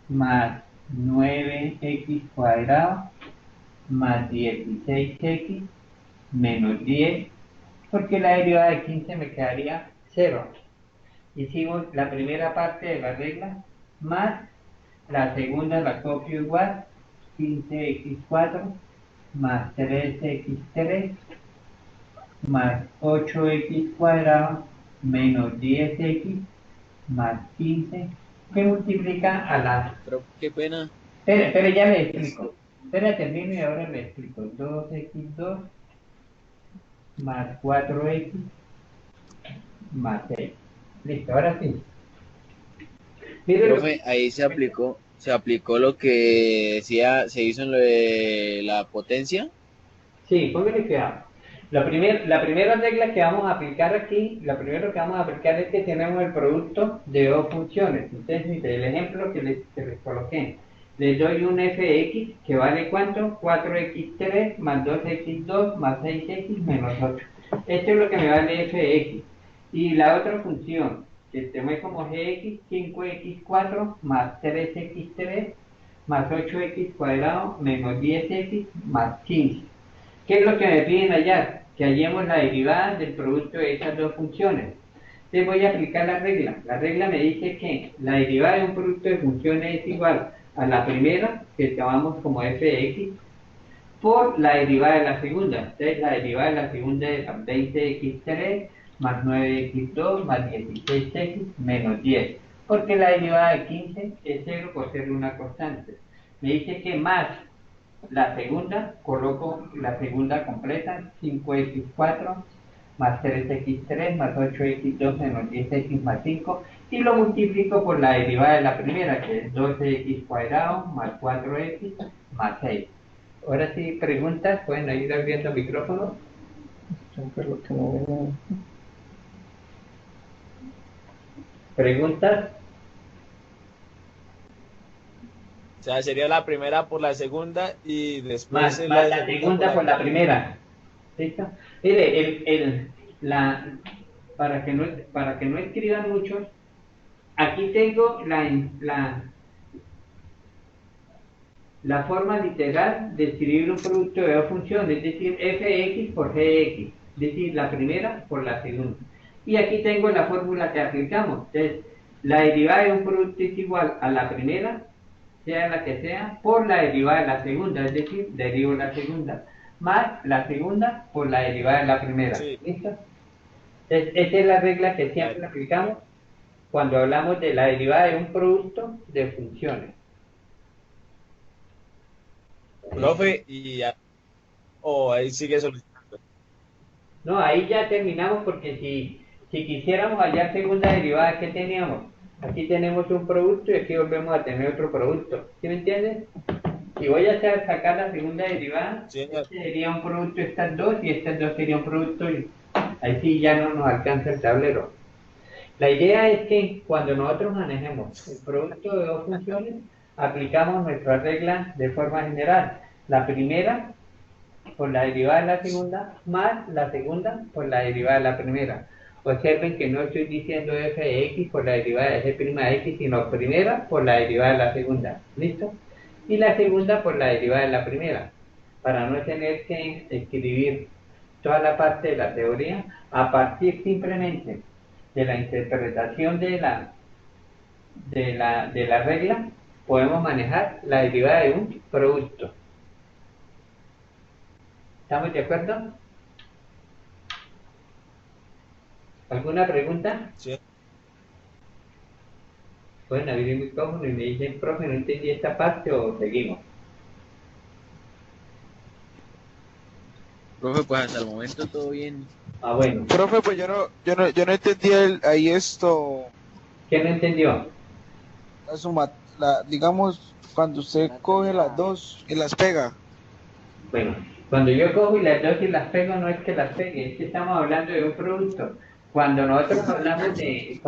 más 9x cuadrado más 16x menos 10, porque la derivada de 15 me quedaría 0. Hicimos la primera parte de la regla, más la segunda la copio igual, 15x4 más 3x3 más 8x cuadrado menos 10x más 15, que multiplica a la... Pero qué pena. Espera, ya le explico. Espera, termino y ahora le explico. 2x2 más 4x más 6. Listo, ahora sí. Miren Profe, ahí se aplicó lo que decía, se hizo en lo de la potencia. Sí, póngale cuidado. La primera regla que vamos a aplicar aquí, lo primero que vamos a aplicar es que tenemos el producto de dos funciones. Entonces, mire, el ejemplo que les coloqué. Les doy un fx que vale ¿cuánto? 4x3 más 2x2 más 6x menos 8. Esto es lo que me vale fx. Y la otra función, que tomé como gx, 5x4 más 3x3 más 8x cuadrado menos 10x más 15. ¿Qué es lo que me piden hallar? Que hallemos la derivada del producto de esas dos funciones. Entonces voy a aplicar la regla. La regla me dice que la derivada de un producto de funciones es igual a la primera, que llamamos como fx, por la derivada de la segunda. Entonces la derivada de la segunda es 20x3 más 9x2 más 16x menos 10. Porque la derivada de 15 es 0 por ser una constante. Me dice que más la segunda, coloco la segunda completa, 5x4 más 3x3 más 8x2 menos 10x más 5, y lo multiplico por la derivada de la primera, que es 12x cuadrado más 4x más 6. Ahora sí, preguntas, pueden ir abriendo el micrófono. ¿Preguntas? O sea, sería la primera por la segunda y después Más la segunda por la primera. ¿Listo? Mire, para que no escriban muchos, aquí tengo la forma literal de escribir un producto de dos funciones, es decir, fx por gx, es decir, la primera por la segunda. Y aquí tengo la fórmula que aplicamos. Entonces, la derivada de un producto es igual a la primera, sea la que sea, por la derivada de la segunda, es decir, derivo la segunda, más la segunda por la derivada de la primera. Sí. ¿Listo? Entonces, esa es la regla que siempre aplicamos cuando hablamos de la derivada de un producto de funciones. Profe, y ya. Ahí sigue solicitando. No, ahí ya terminamos, porque si quisiéramos hallar segunda derivada, ¿qué teníamos? Aquí tenemos un producto y aquí volvemos a tener otro producto. ¿Sí me entiendes? Si voy a sacar la segunda derivada, Sí, este sería un producto de estas dos y estas dos sería un producto, y ahí sí ya no nos alcanza el tablero. La idea es que cuando nosotros manejemos el producto de dos funciones, aplicamos nuestra regla de forma general. La primera por la derivada de la segunda, más la segunda por la derivada de la primera. Observen que no estoy diciendo f de x por la derivada de g' de x, sino primera por la derivada de la segunda. ¿Listo? y la segunda por la derivada de la primera, para no tener que escribir toda la parte de la teoría a partir simplemente de la interpretación de la regla, podemos manejar la derivada de un producto. ¿Estamos de acuerdo? ¿Alguna pregunta? Sí. Pueden abrir el micrófono y me dicen, profe, no entendí esta parte o seguimos. Profe, pues hasta el momento todo bien. Ah, bueno. Profe, pues yo no entendí ahí esto, ¿Qué no entendió? digamos, cuando usted coge las dos y las pega. Bueno, cuando yo cojo y las dos y las pego, no es que las pegue, es que estamos hablando de un producto. Cuando nosotros hablamos de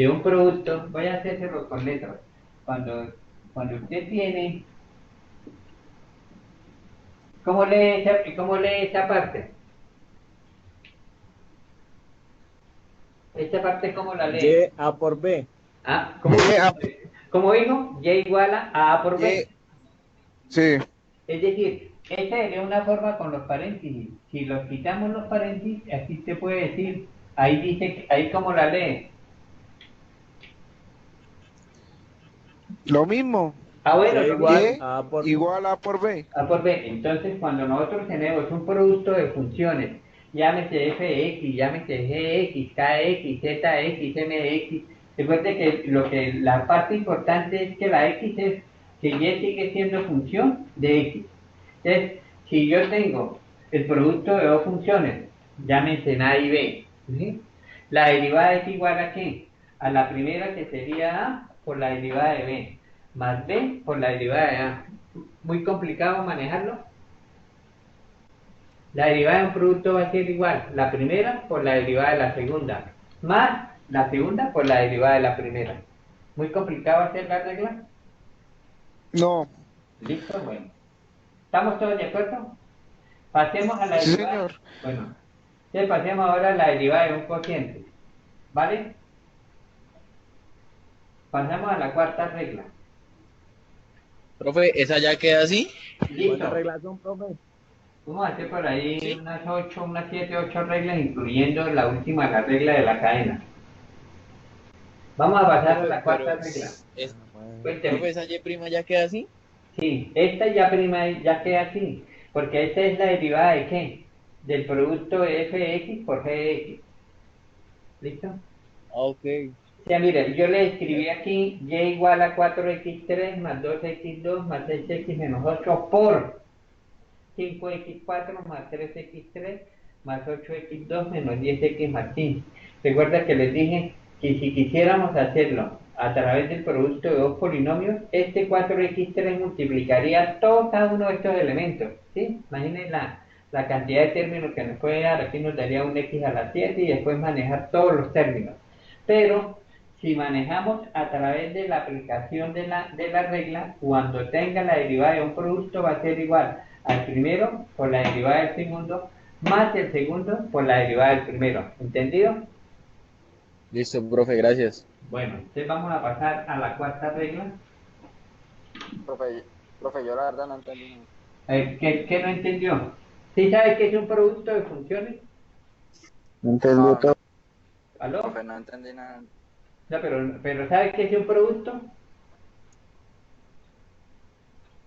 un producto, voy a hacérselo con letras. Cuando usted tiene, ¿cómo lee esa parte? Esta parte, ¿cómo la lee? Y A por B. Ah, Y ¿cómo dijo? Y igual a A por B. Sí. Es decir, esta sería una forma con los paréntesis. Si los quitamos los paréntesis, así se puede decir. Ahí dice, ahí como la lee. Lo mismo. Ah, bueno, Y lo igual mismo. A por B. Igual a por B. A por B. Entonces, cuando nosotros tenemos un producto de funciones, llámese fx, llámese gx, kx, zx, mx, recuerde que la parte importante es que la x es que y sigue siendo función de x. Entonces, si yo tengo el producto de dos funciones, llámense A y B, ¿sí? La derivada es igual a ¿qué? A la primera, que sería A por la derivada de B, más B por la derivada de A. Muy complicado manejarlo. La derivada de un producto va a ser igual, la primera por la derivada de la segunda, más la segunda por la derivada de la primera. Muy complicado hacer la regla. No. ¿Listo? Bueno. ¿Estamos todos de acuerdo? Pasemos a la Sí, derivada. señor. Bueno, entonces pasemos ahora a la derivada de un cociente. ¿Vale? Pasamos a la cuarta regla. Profe, ¿esa ya queda así? ¿Cuántas ¿Listo? reglas son, profe? Vamos a hacer por ahí Sí. unas 8, unas 7, 8 reglas, incluyendo la última, la regla de la cadena. Vamos a pasar a la cuarta regla. Cuénteme. Profe, ¿esa Y prima ya queda así? Sí, esta ya prima ya queda así, porque esta es la derivada de ¿qué? Del producto de fx por gx. ¿Listo? Ok. O sea, mire, yo le escribí aquí y igual a 4x3 más 2x2 más 6x menos 8 por 5x4 más 3x3 más 8x2 menos 10x más 15. Recuerda que les dije que si quisiéramos hacerlo a través del producto de dos polinomios, este 4x3 multiplicaría todo cada uno de estos elementos, ¿sí? Imaginen la cantidad de términos que nos puede dar. Aquí nos daría un x a la 7 y después manejar todos los términos. Pero si manejamos a través de la aplicación de la regla, cuando tenga la derivada de un producto va a ser igual al primero por la derivada del segundo, más el segundo por la derivada del primero. ¿Entendido? Listo, profe, gracias. Bueno, entonces vamos a pasar a la cuarta regla. Profe, yo la verdad no entendí nada. ¿Qué no entendió? ¿Sí sabe qué es un producto de funciones? Entendí No, todo. ¿Aló? profe, no entendí nada. No, pero ¿sabe qué es un producto?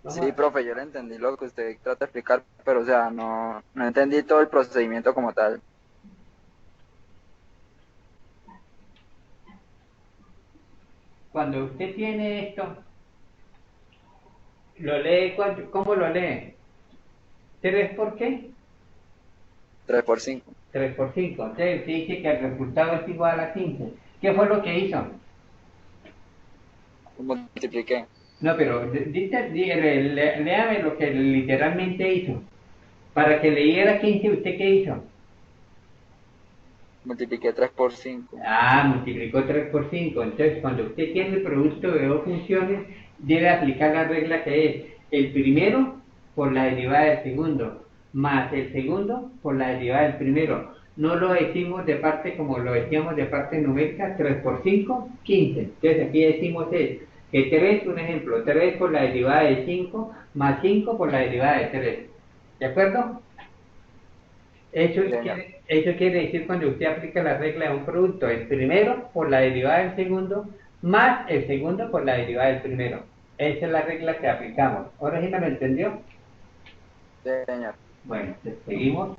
Vamos Sí, a- profe, yo le entendí lo que usted trata de explicar, pero o sea, no entendí todo el procedimiento como tal. Cuando usted tiene esto, ¿lo lee? ¿Cómo lo lee? ¿3 por qué? 3 por 5. 3 por 5. Entonces usted dice que el resultado es igual a 15. ¿Qué fue lo que hizo? Multipliqué. No, pero léame lo que literalmente hizo. Para que leyera 15, ¿usted qué hizo? Multipliqué 3 por 5. Ah, multiplicó 3 por 5. Entonces, cuando usted tiene el producto de dos funciones, debe aplicar la regla que es el primero por la derivada del segundo, más el segundo por la derivada del primero. no lo decimos de parte como lo decíamos de parte numérica, 3 por 5, 15. Entonces aquí decimos es que 3, un ejemplo, 3 por la derivada de 5 más 5 por la derivada de 3. ¿De acuerdo? Eso quiere decir cuando usted aplica la regla de un producto, el primero por la derivada del segundo más el segundo por la derivada del primero. Esa es la regla que aplicamos. ¿Ahora sí me lo entendió? Sí, señor. Bueno, pues seguimos.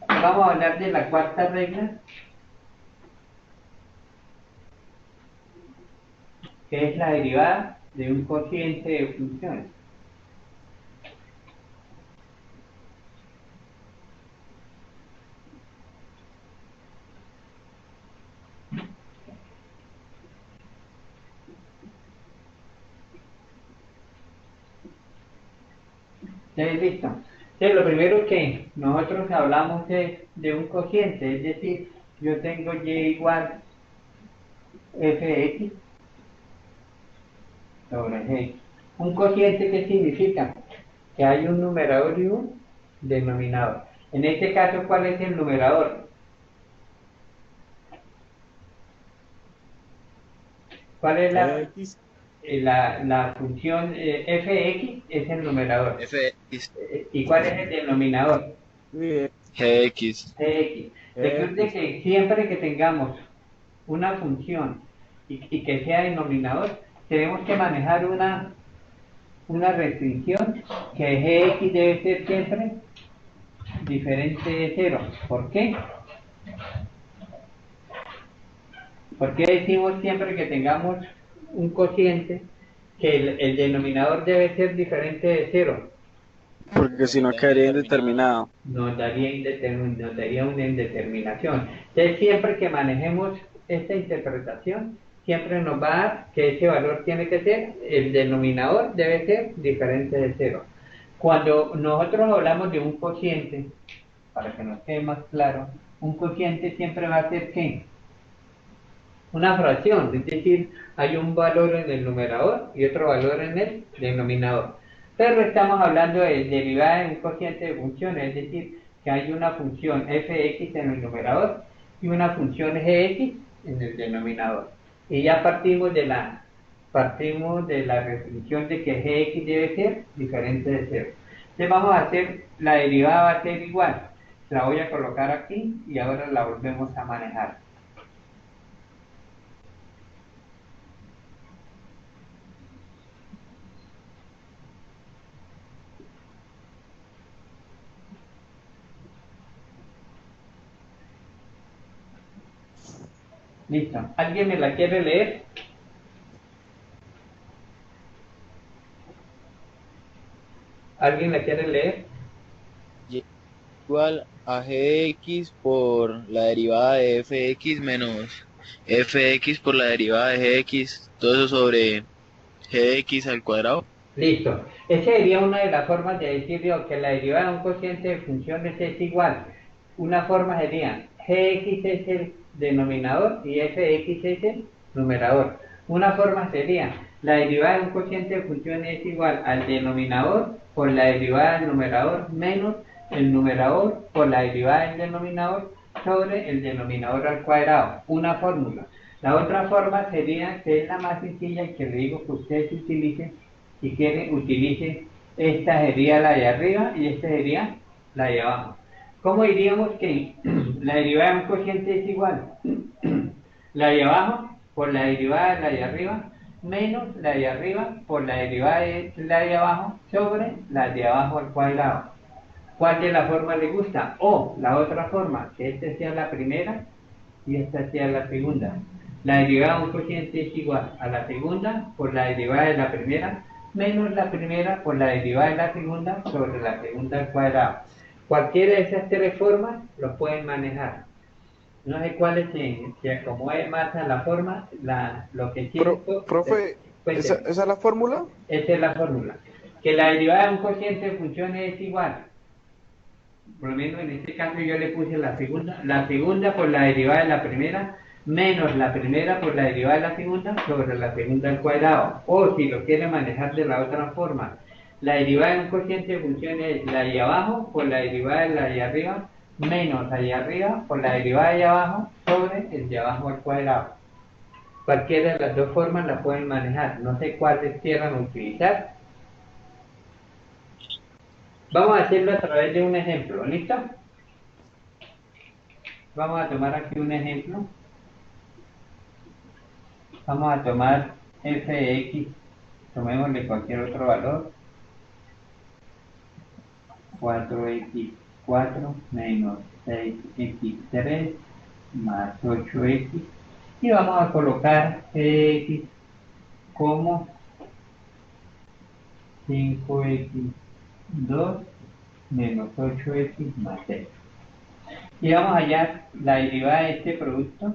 Vamos a hablar de la cuarta regla, que es la derivada de un cociente de funciones. Entonces, listo. Entonces, lo primero que nosotros hablamos es de un cociente, es decir, yo tengo y igual fx sobre g. Un cociente, ¿qué significa? Que hay un numerador y un denominador. En este caso, ¿cuál es el numerador? ¿Cuál es X. la función fx? Es el numerador. FX, ¿Y cuál es el denominador? Sí, GX. Gx. Recuerde que siempre que tengamos una función y que sea denominador, tenemos que manejar una restricción que gx debe ser siempre diferente de 0. ¿Por qué? Porque decimos siempre que tengamos un cociente que el denominador debe ser diferente de 0. Porque si no quedaría indeterminado. Nos daría una indeterminación. Entonces, siempre que manejemos esta interpretación, siempre nos va a dar que ese valor tiene que ser, el denominador debe ser diferente de 0. Cuando nosotros hablamos de un cociente, para que nos quede más claro, un cociente siempre va a ser ¿qué? Una fracción, es decir, hay un valor en el numerador y otro valor en el denominador. Pero estamos hablando de derivada de un cociente de funciones, es decir, que hay una función fx en el numerador y una función gx en el denominador. Y ya partimos de la restricción de que gx debe ser diferente de 0. Entonces vamos a hacer, la derivada va a ser igual. La voy a colocar aquí y ahora la volvemos a manejar. Listo. ¿Alguien me la quiere leer? ¿Alguien la quiere leer? Y igual a GX por la derivada de FX menos FX por la derivada de GX, todo eso sobre GX al cuadrado. Listo. Esa sería una de las formas de decir yo que la derivada de un cociente de funciones es igual. Una forma sería gx es el denominador y fx es el numerador. Una forma sería la derivada de un cociente de funciones es igual al denominador por la derivada del numerador menos el numerador por la derivada del denominador sobre el denominador al cuadrado. Una fórmula. La otra forma sería, que es la más sencilla y que le digo que ustedes utilicen, si quieren, utilicen, esta sería la de arriba y esta sería la de abajo. ¿Cómo diríamos que la derivada de un cociente es igual? La de abajo por la derivada de la de arriba menos la de arriba por la derivada de la de abajo sobre la de abajo al cuadrado. ¿Cuál de la forma le gusta? O la otra forma, que esta sea la primera y esta sea la segunda. La derivada de un cociente es igual a la segunda por la derivada de la primera menos la primera por la derivada de la segunda sobre la segunda al cuadrado. Cualquiera de esas tres formas lo pueden manejar. No sé cuál es, se acomode más a la forma, lo que quiero. Profe, ¿esa es la fórmula? Esa es la fórmula. Que la derivada de un cociente de funciones es igual. Por lo menos en este caso yo le puse la segunda por la derivada de la primera menos la primera por la derivada de la segunda sobre la segunda al cuadrado. O si lo quiere manejar de la otra forma, la derivada de un cociente de función es la de abajo por la derivada de la de arriba menos la de arriba por la derivada de abajo sobre el de abajo al cuadrado. Cualquiera de las dos formas la pueden manejar, no sé cuáles quieran utilizar. Vamos a hacerlo a través de un ejemplo, ¿listo? Vamos a tomar aquí un ejemplo. Vamos a tomar f de x, tomémosle cualquier otro valor, 4x4 menos 6x3 más 8x, y vamos a colocar x como 5x2 menos 8x más 6. Y vamos a hallar la derivada de este producto,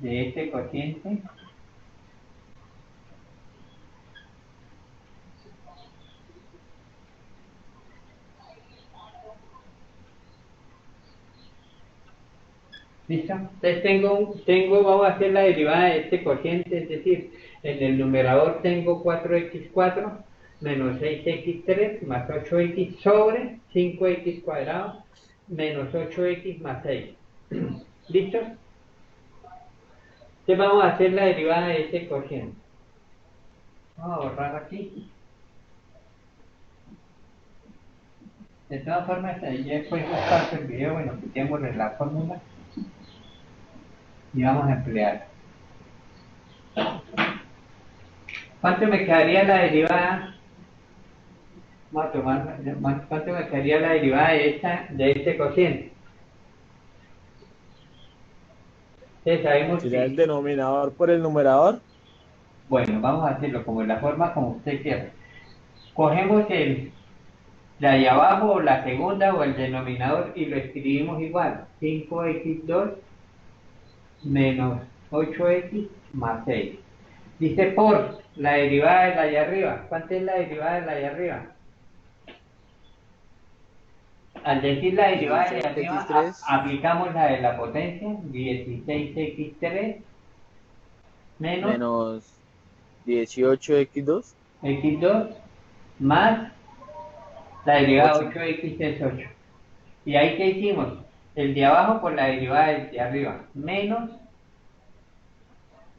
de este cociente, ¿listo? Entonces vamos a hacer la derivada de este cociente, es decir, en el numerador tengo 4x4 menos 6x3 más 8x sobre 5x cuadrado menos 8x más 6. ¿Listo? Entonces vamos a hacer la derivada de este cociente. Vamos a borrar aquí. De todas formas, ya después buscar el video, bueno, quitémosle la fórmula y vamos a emplear. ¿Cuánto me quedaría la derivada? Vamos a tomar, ¿cuánto me quedaría la derivada de este cociente? Entonces sabemos ¿Sería el que, denominador por el numerador? bueno, vamos a hacerlo como en la forma como usted quiera. Cogemos la de abajo o la segunda o el denominador y lo escribimos igual. 5x2 menos 8x más 6. Dice por la derivada de la de arriba. ¿Cuánto es la derivada de la de arriba? Al decir la derivada de arriba, 16x3 aplicamos la de la potencia, 16x3 menos menos 18x2 x2 más la derivada de 8. 8x es 8. ¿Y ahí qué hicimos? El de abajo por la derivada del de arriba, menos,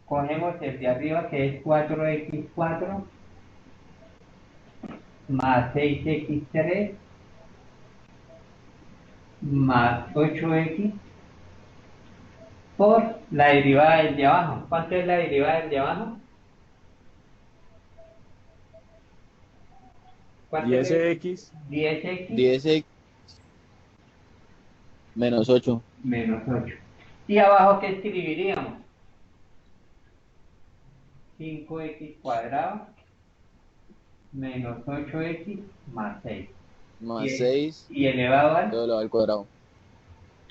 cogemos el de arriba que es 4x4 más 6x3 más 8x por la derivada del de abajo. ¿Cuánto es la derivada del de abajo? ¿Cuánto es? 10x 10x 10x menos 8. menos 8. ¿Y abajo qué escribiríamos? 5x cuadrado menos 8x más 6. Más Y 6 y elevado al todo elevado al cuadrado.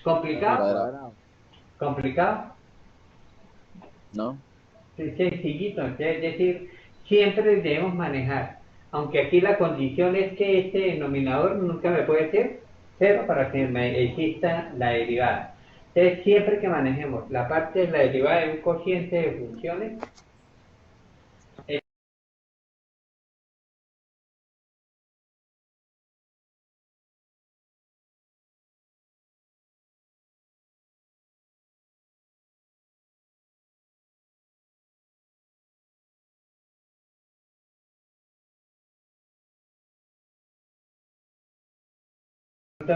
complicado. Cuadrado. ¿Complicado? ¿No? Es sencillito, es decir, siempre debemos manejar, aunque aquí la condición es que este denominador nunca me puede ser 0 para que me exista la derivada. Entonces, siempre que manejemos la parte de la derivada de un cociente de funciones,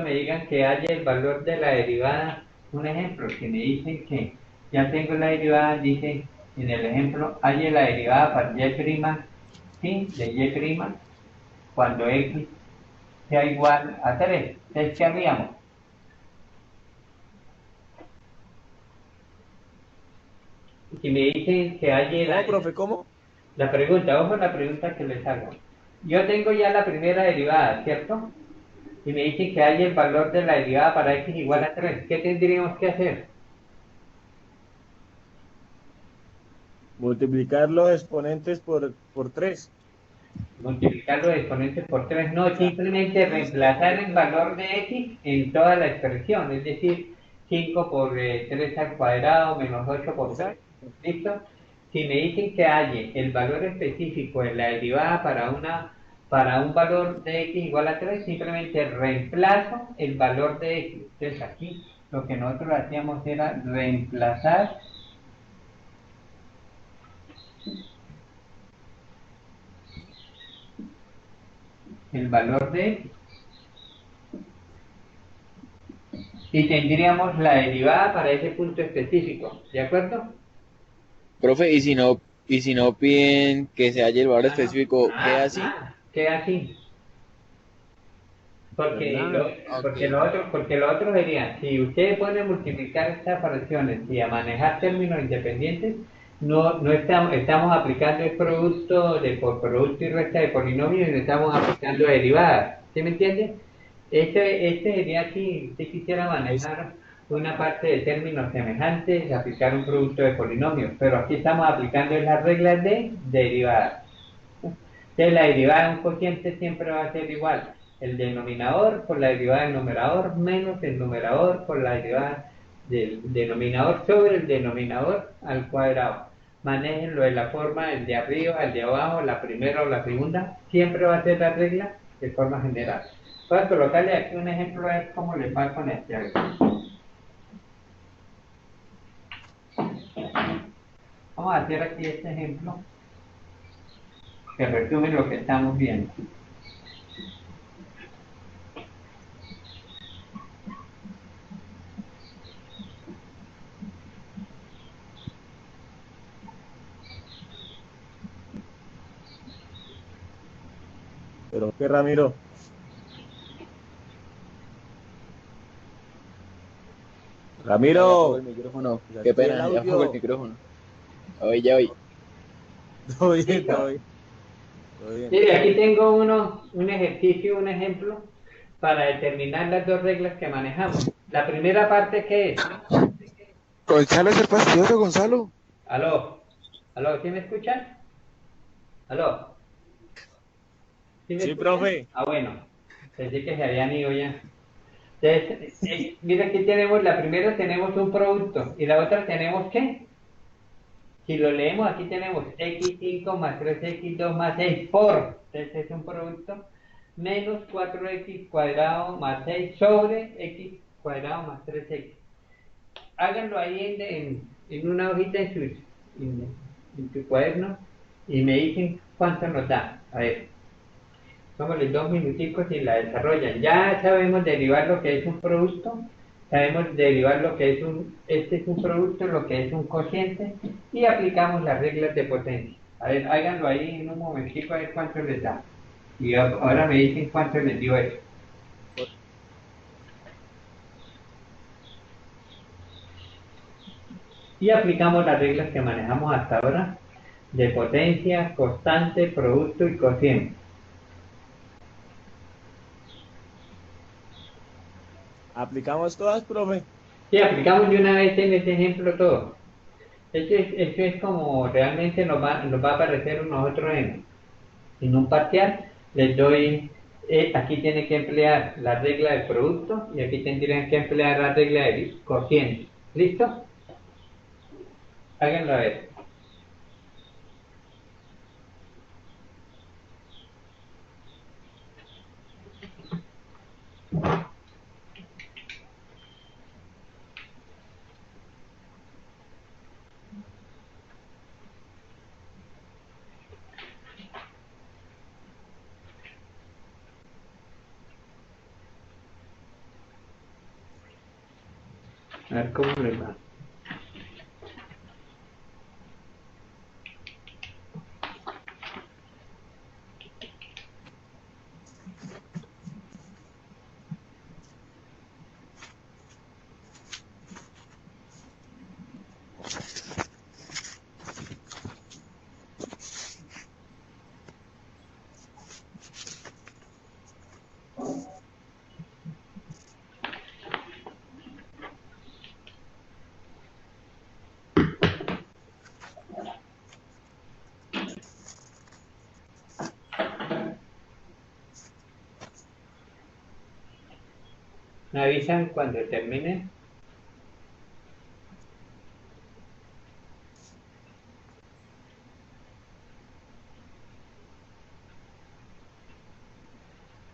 me digan que haya el valor de la derivada. Un ejemplo, que me dicen que ya tengo la derivada, dice en el ejemplo, haya la derivada para y', ¿sí? De y' cuando x sea igual a 3. Entonces, ¿qué haríamos? Si me dicen que haya ¿Cómo, profe? ¿Cómo? la pregunta, ojo la pregunta que les hago. Yo tengo ya la primera derivada, ¿cierto? Y me dicen que haya el valor de la derivada para x igual a 3. ¿Qué tendríamos que hacer? Multiplicar los exponentes por 3. Multiplicar los exponentes por 3. No, O sea, simplemente reemplazar el valor de x en toda la expresión. Es decir, 5 por 3 al cuadrado menos 8 por 3. ¿Listo? Si me dicen que halle el valor específico de la derivada para un valor de x igual a 3, simplemente reemplazo el valor de x. Entonces aquí lo que nosotros hacíamos era reemplazar el valor de x. Y tendríamos la derivada para ese punto específico, ¿de acuerdo? Profe, y si no piden que se halle el valor específico, ¿queda así? Queda así. Porque ¿Verdad? porque lo otro sería, si ustedes pueden multiplicar estas fracciones y a manejar términos independientes, no estamos aplicando el producto por producto y resta de polinomios y no estamos aplicando derivadas. ¿Sí me entienden? Este sería si usted quisiera manejar una parte de términos semejantes, aplicar un producto de polinomios, pero aquí estamos aplicando las reglas de derivadas. Entonces la derivada de un cociente siempre va a ser igual. El denominador por la derivada del numerador menos el numerador por la derivada del denominador sobre el denominador al cuadrado. Manéjenlo de la forma, el de arriba, el de abajo, la primera o la segunda. Siempre va a ser la regla de forma general. Para colocarle aquí un ejemplo es cómo le va con este. Vamos a hacer aquí este ejemplo que resume lo que estamos viendo. ¿Pero qué, Ramiro? Ya Ramiro, apagó el micrófono. pues Qué aquí el pena, ya apagó el audio. micrófono. Hoy ya hoy. Todo bien, ¿Listo? todo bien. Todo bien. Mire, aquí tengo un ejercicio, un ejemplo para determinar las dos reglas que manejamos. La primera parte, ¿qué es? Gonzalo es el fastidioso, Gonzalo. Aló, aló, ¿sí me escuchan? Aló, ¿sí me Sí, escuchan? profe. Ah, bueno, pensé que se habían ido ya. Entonces, mira, aquí tenemos, la primera tenemos un producto y la otra tenemos ¿qué? Si lo leemos, aquí tenemos x5 más 3x2 más 6 por, entonces es un producto, menos 4x cuadrado más 6 sobre x cuadrado más 3x. Háganlo ahí en una hojita en tu cuaderno y me dicen cuánto nos da. A ver, tómale 2 minuticos y la desarrollan. Ya sabemos derivar lo que es un producto, sabemos derivar lo que es este es un producto, lo que es un cociente y aplicamos las reglas de potencia. A ver, háganlo ahí en un momentico a ver cuánto les da. Y ahora me dicen cuánto les dio eso. Y aplicamos las reglas que manejamos hasta ahora de potencia, constante, producto y cociente. ¿Aplicamos todas, profe? Sí, aplicamos de una vez en este ejemplo todo. Eso es como realmente nos va a aparecer nosotros en un parcial. Les doy, aquí tienen que emplear la regla del producto y aquí tendrían que emplear la regla del cociente. ¿Listo? Háganlo a ver. A ver cómo les va. Me avisan cuando terminen.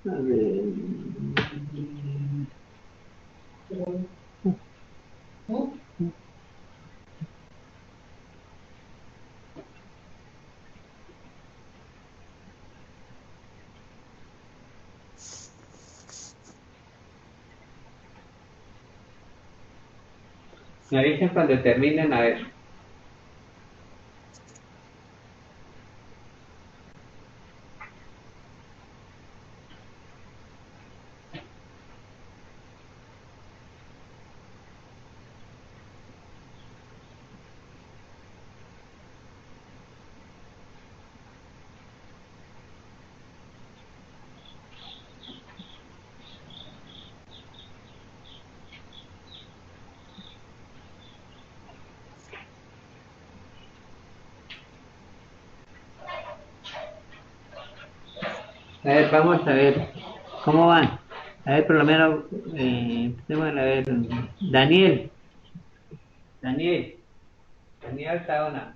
A ver. Me avisan cuando terminen, a ver. A ver, vamos a ver cómo van. A ver, por lo menos, empecemos a ver. Daniel, Daniel, Daniel Saona.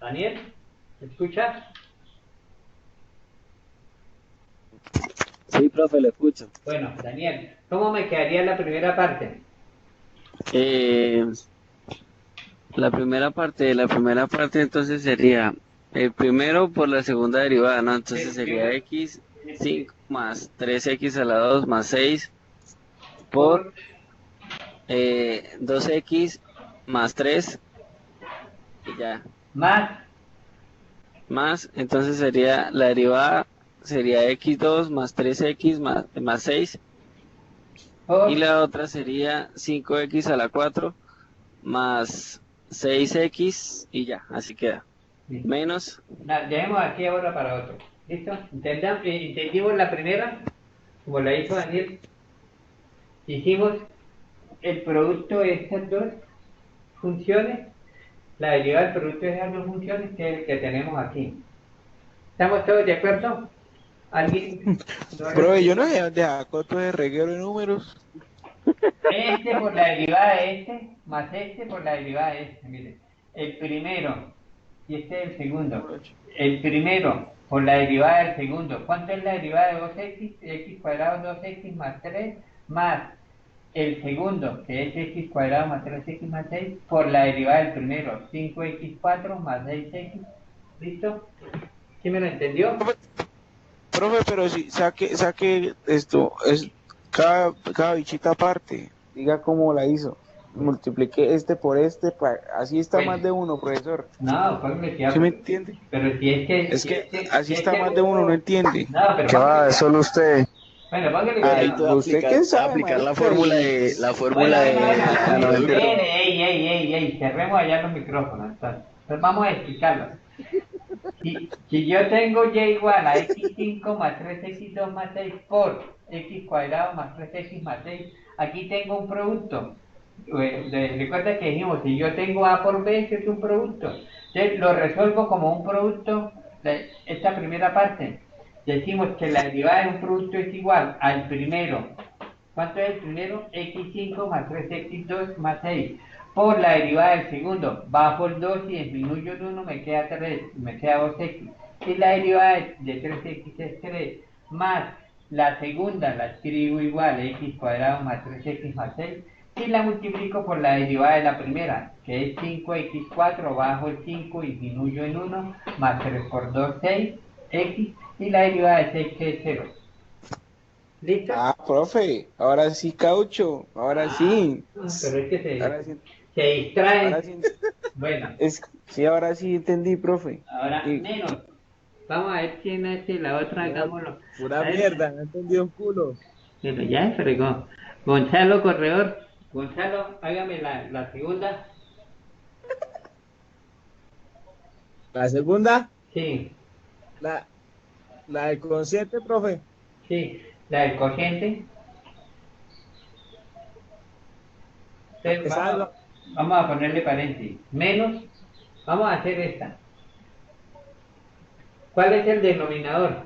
Daniel, ¿me escuchas? Sí, profe, lo escucho. Bueno, Daniel, ¿cómo me quedaría la primera parte? Eh, la primera parte entonces sería el primero por la segunda derivada, ¿no? Entonces sería x 5 más 3x a la 2 más 6 por 2x más 3 y ya. Más, entonces sería la derivada sería x2 más 3x más 6 y la otra sería 5x a la 4 más 6x y ya, así queda. Listo. Menos, Dejemos aquí ahora para otro. ¿Listo? Entendimos la primera, como la hizo Daniel. Hicimos el producto de estas dos funciones, la derivada del producto de esas dos funciones, que es el que tenemos aquí. ¿Estamos todos de acuerdo? ¿Alguien? Profe, yo no sé dónde sacó todo ese reguero de números. Este por la derivada de este, más este por la derivada de este. Mire, el primero, y este es el segundo. El primero por la derivada del segundo. ¿Cuánto es la derivada de 2x? X cuadrado 2x más 3 más el segundo, que es x cuadrado más 3x más 6, por la derivada del primero, 5x4 más 6x. ¿Listo? ¿Sí me lo entendió? Profe, pero si saque esto, es cada bichita aparte. Diga cómo la hizo. Multiplique este por este, así está Bueno. más de uno, profesor. No, pues me ¿Sí me entiende? pero si es que... Es que así está más de uno, no entiende. No, pero ¿Qué va? Es solo usted. Bueno, póngale Ay, cuidado. ¿usted qué sabe, aplicar la marica? fórmula de Bueno, no, mentira. ey, cerremos allá los micrófonos. Entonces vamos a explicarlo. Si yo tengo y igual a x5 más 3x2 más 6 por x cuadrado más 3x más 6, aquí tengo un producto. Recuerda que dijimos, si yo tengo a por b, que es un producto. Entonces lo resuelvo como un producto, esta primera parte. Decimos que la derivada de un producto es igual al primero. ¿Cuánto es el primero? X5 más 3x2 más 6. Por la derivada del segundo, bajo el 2 y disminuyo el 1, me queda 3, me queda 2x. Y la derivada de 3x es 3, más la segunda la escribo igual, x cuadrado más 3x más 6, y la multiplico por la derivada de la primera, que es 5x4, bajo el 5 y disminuyo en 1, más 3 por 2, 6, x, y la derivada de 6 que es 0. ¿Listo? Ah, profe, ahora sí, caucho, ahora sí. Pero es que Ahora sí, se distrae. ahora sí, Bueno, sí, ahora sí entendí, profe. ahora Y- menos. Vamos a ver quién hace la otra, hagámoslo. Pura A ver, mierda, no entendí un culo. pero ya se fregó. Gonzalo Corredor. Gonzalo, hágame la segunda. La segunda, Sí, la, la del consciente, profe. sí. La del cociente. Entonces, Esa es la- vamos a ponerle paréntesis. Menos. Vamos a hacer esta. ¿Cuál es el denominador?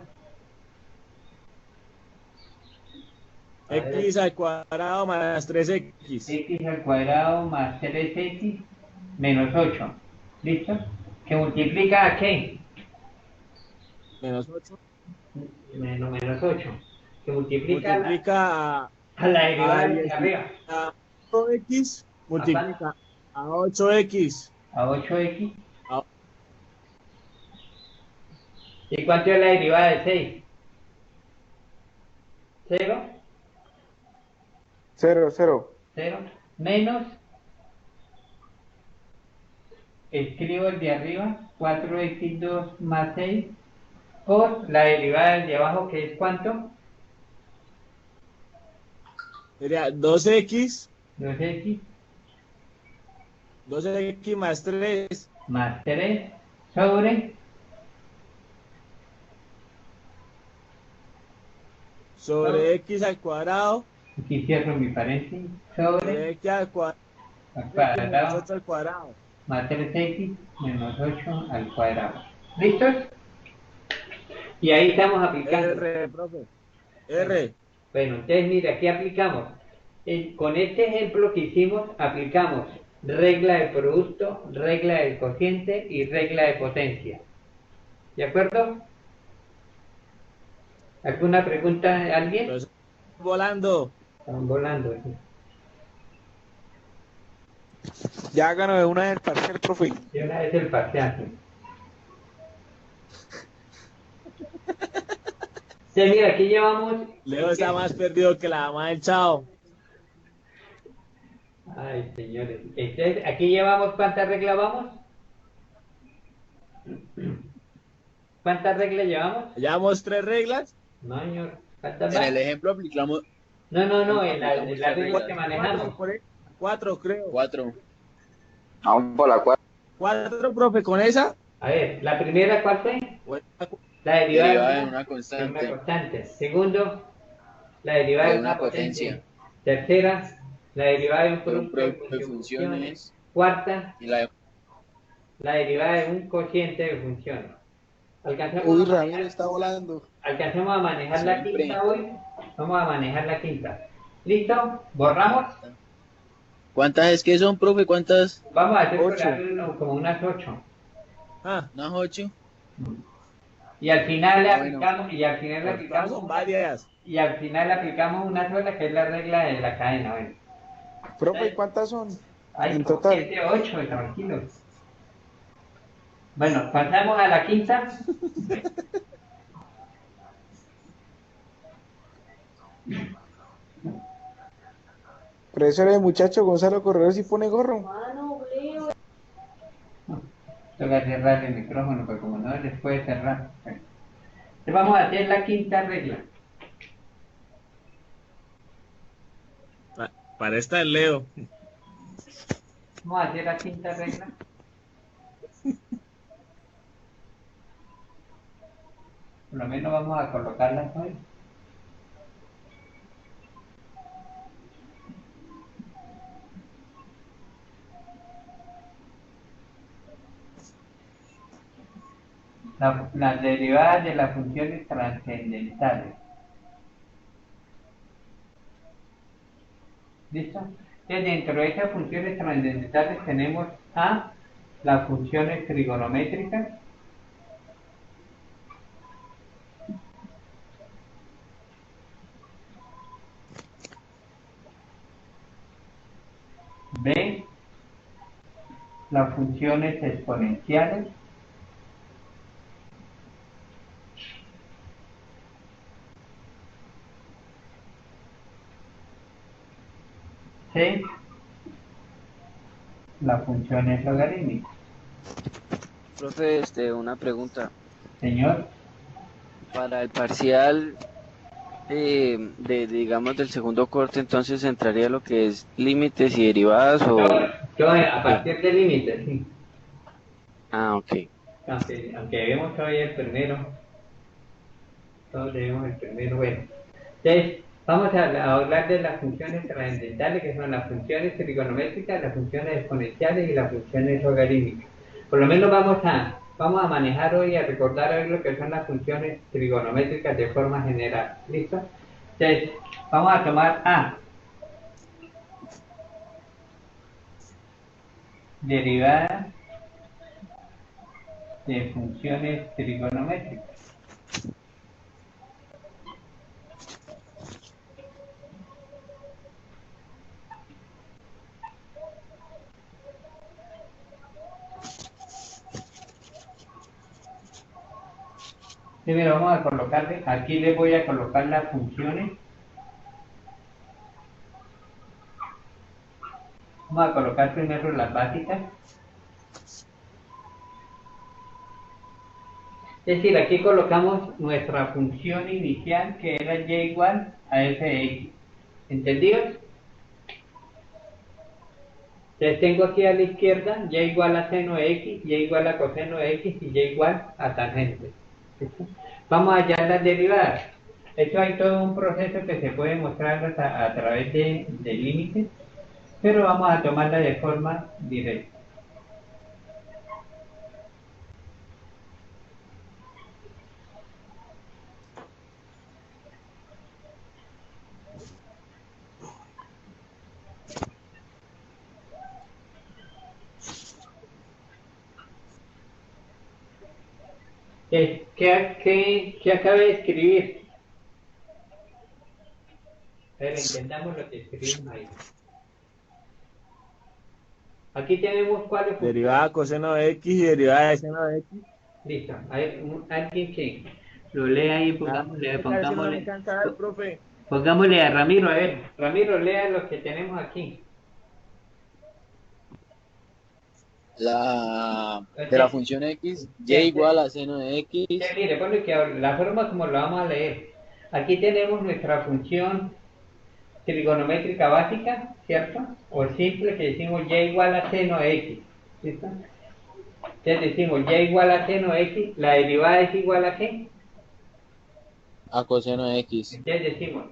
A ver, x al cuadrado más 3x. x al cuadrado más 3x menos 8. ¿Listo? ¿Que multiplica a qué? Menos 8. menos 8, que multiplica Multiplica a la derivada a de arriba. 8x, multiplica a 8x. A 8x. A- ¿Y cuánto es la derivada de 6? 0, 0, 0. 0, menos, escribo el de arriba, 4x2 más 6, por la derivada del de abajo, que es ¿cuánto? Sería 2x, 2x 2x más 3. más 3 sobre Sobre x al cuadrado. aquí cierro mi paréntesis, Sobre sobre x al cuadrado. al X menos cuadrado 8 al cuadrado. más 3x menos 8 al cuadrado. ¿Listos? Y ahí estamos aplicando. R, profe. R. Bueno, entonces mira, aquí aplicamos. Con este ejemplo que hicimos, aplicamos regla de producto, regla del cociente y regla de potencia. ¿De acuerdo? ¿Alguna pregunta de alguien? Los volando. Están volando. ¿Sí? Ya háganos de una vez el parcial, profe. Y una vez el parcial. ¿Sí? Entonces, mira, aquí llevamos... Leo está más perdido que la dama del Chao. Ay, señores. Entonces, aquí llevamos, ¿cuántas reglas vamos? ¿Cuántas reglas llevamos? Llevamos 3 reglas. No, señor. ¿Cuántas En más? el ejemplo aplicamos No, en la aplicamos tres regla que reglas. manejamos. 4, creo. 4. Vamos por la 4. 4, profe, con esa. A ver, la primera, ¿cuál fue? Bueno, La derivada Derivada de de una una constante. constante. Segundo, la derivada de De una una potencia. potencia. Tercera, la derivada de un De un producto de producto de funciones. funciones. Cuarta, Y la la derivada de un cociente de funciones. Alcancemos Uy, a Ramiro manejar, está volando. alcancemos a manejar la Siempre. quinta hoy. Vamos a manejar la quinta. ¿Listo? ¿Borramos? ¿Cuántas es que son, profe? ¿Cuántas? Vamos a hacer por 8. ahí como unas 8. Ah, Unas 8. Y al final le Bueno. aplicamos, y al final le todas aplicamos, son varias. y al final le aplicamos una sola, que es la regla de la cadena. Bueno. Profe, ¿y cuántas son? Hay En como total. 7, 8, tranquilos. Bueno, pasamos a la quinta. Profesor, el muchacho Gonzalo Corredor sí pone gorro. Toca cerrar el micrófono, porque como no les puede cerrar. Entonces vamos a hacer la quinta regla. Para esta el Leo. Vamos a hacer la quinta regla. Por lo menos vamos a colocarla hoy. Las derivadas de las funciones trascendentales. ¿Listo? Entonces, dentro de esas funciones trascendentales tenemos A, las funciones trigonométricas. B, las funciones exponenciales. C, las funciones logarítmicas. Profe, una pregunta. Señor, Para el parcial digamos, del segundo corte, entonces entraría lo que es límites y derivadas o... yo a partir del límite, sí. Ah, ok. Aunque vemos todavía el primero, todos debemos el primero, bueno. Entonces, vamos a hablar de las funciones trascendentales, que son las funciones trigonométricas, las funciones exponenciales y las funciones logarítmicas. Por lo menos vamos a manejar hoy, a recordar hoy lo que son las funciones trigonométricas de forma general. ¿Listo? Entonces, vamos a tomar A. Derivada de funciones trigonométricas. Sí, mira, vamos a colocarle, aquí le voy a colocar las funciones. Vamos a colocar primero las básicas. Es decir, aquí colocamos nuestra función inicial que era y igual a f de x. ¿Entendidos? Entonces tengo aquí a la izquierda y igual a seno de x, y igual a coseno de x y y igual a tangente. ¿Listo? Vamos allá a las derivadas. Esto hay todo un proceso que se puede mostrar a través de límites, pero vamos a tomarla de forma directa. ¿Qué acabé de escribir? A ver, entendamos lo que escribimos ahí. Aquí tenemos cuáles Derivada funciones. de coseno de X y derivada de seno de X. Listo. Hay alguien que lo lea ahí, Ah, es que no me alcanza a ver, profe. pongámosle a Ramiro. A ver, Ramiro, lea lo que tenemos aquí. De la función X, y igual a seno de X. Mire, pone que la forma como lo vamos a leer. Aquí tenemos nuestra función trigonométrica básica, ¿cierto? O simple, que decimos y igual a seno de x. ¿Listo? Entonces decimos y igual a seno de x, la derivada es igual a qué? A coseno de X, Entonces decimos,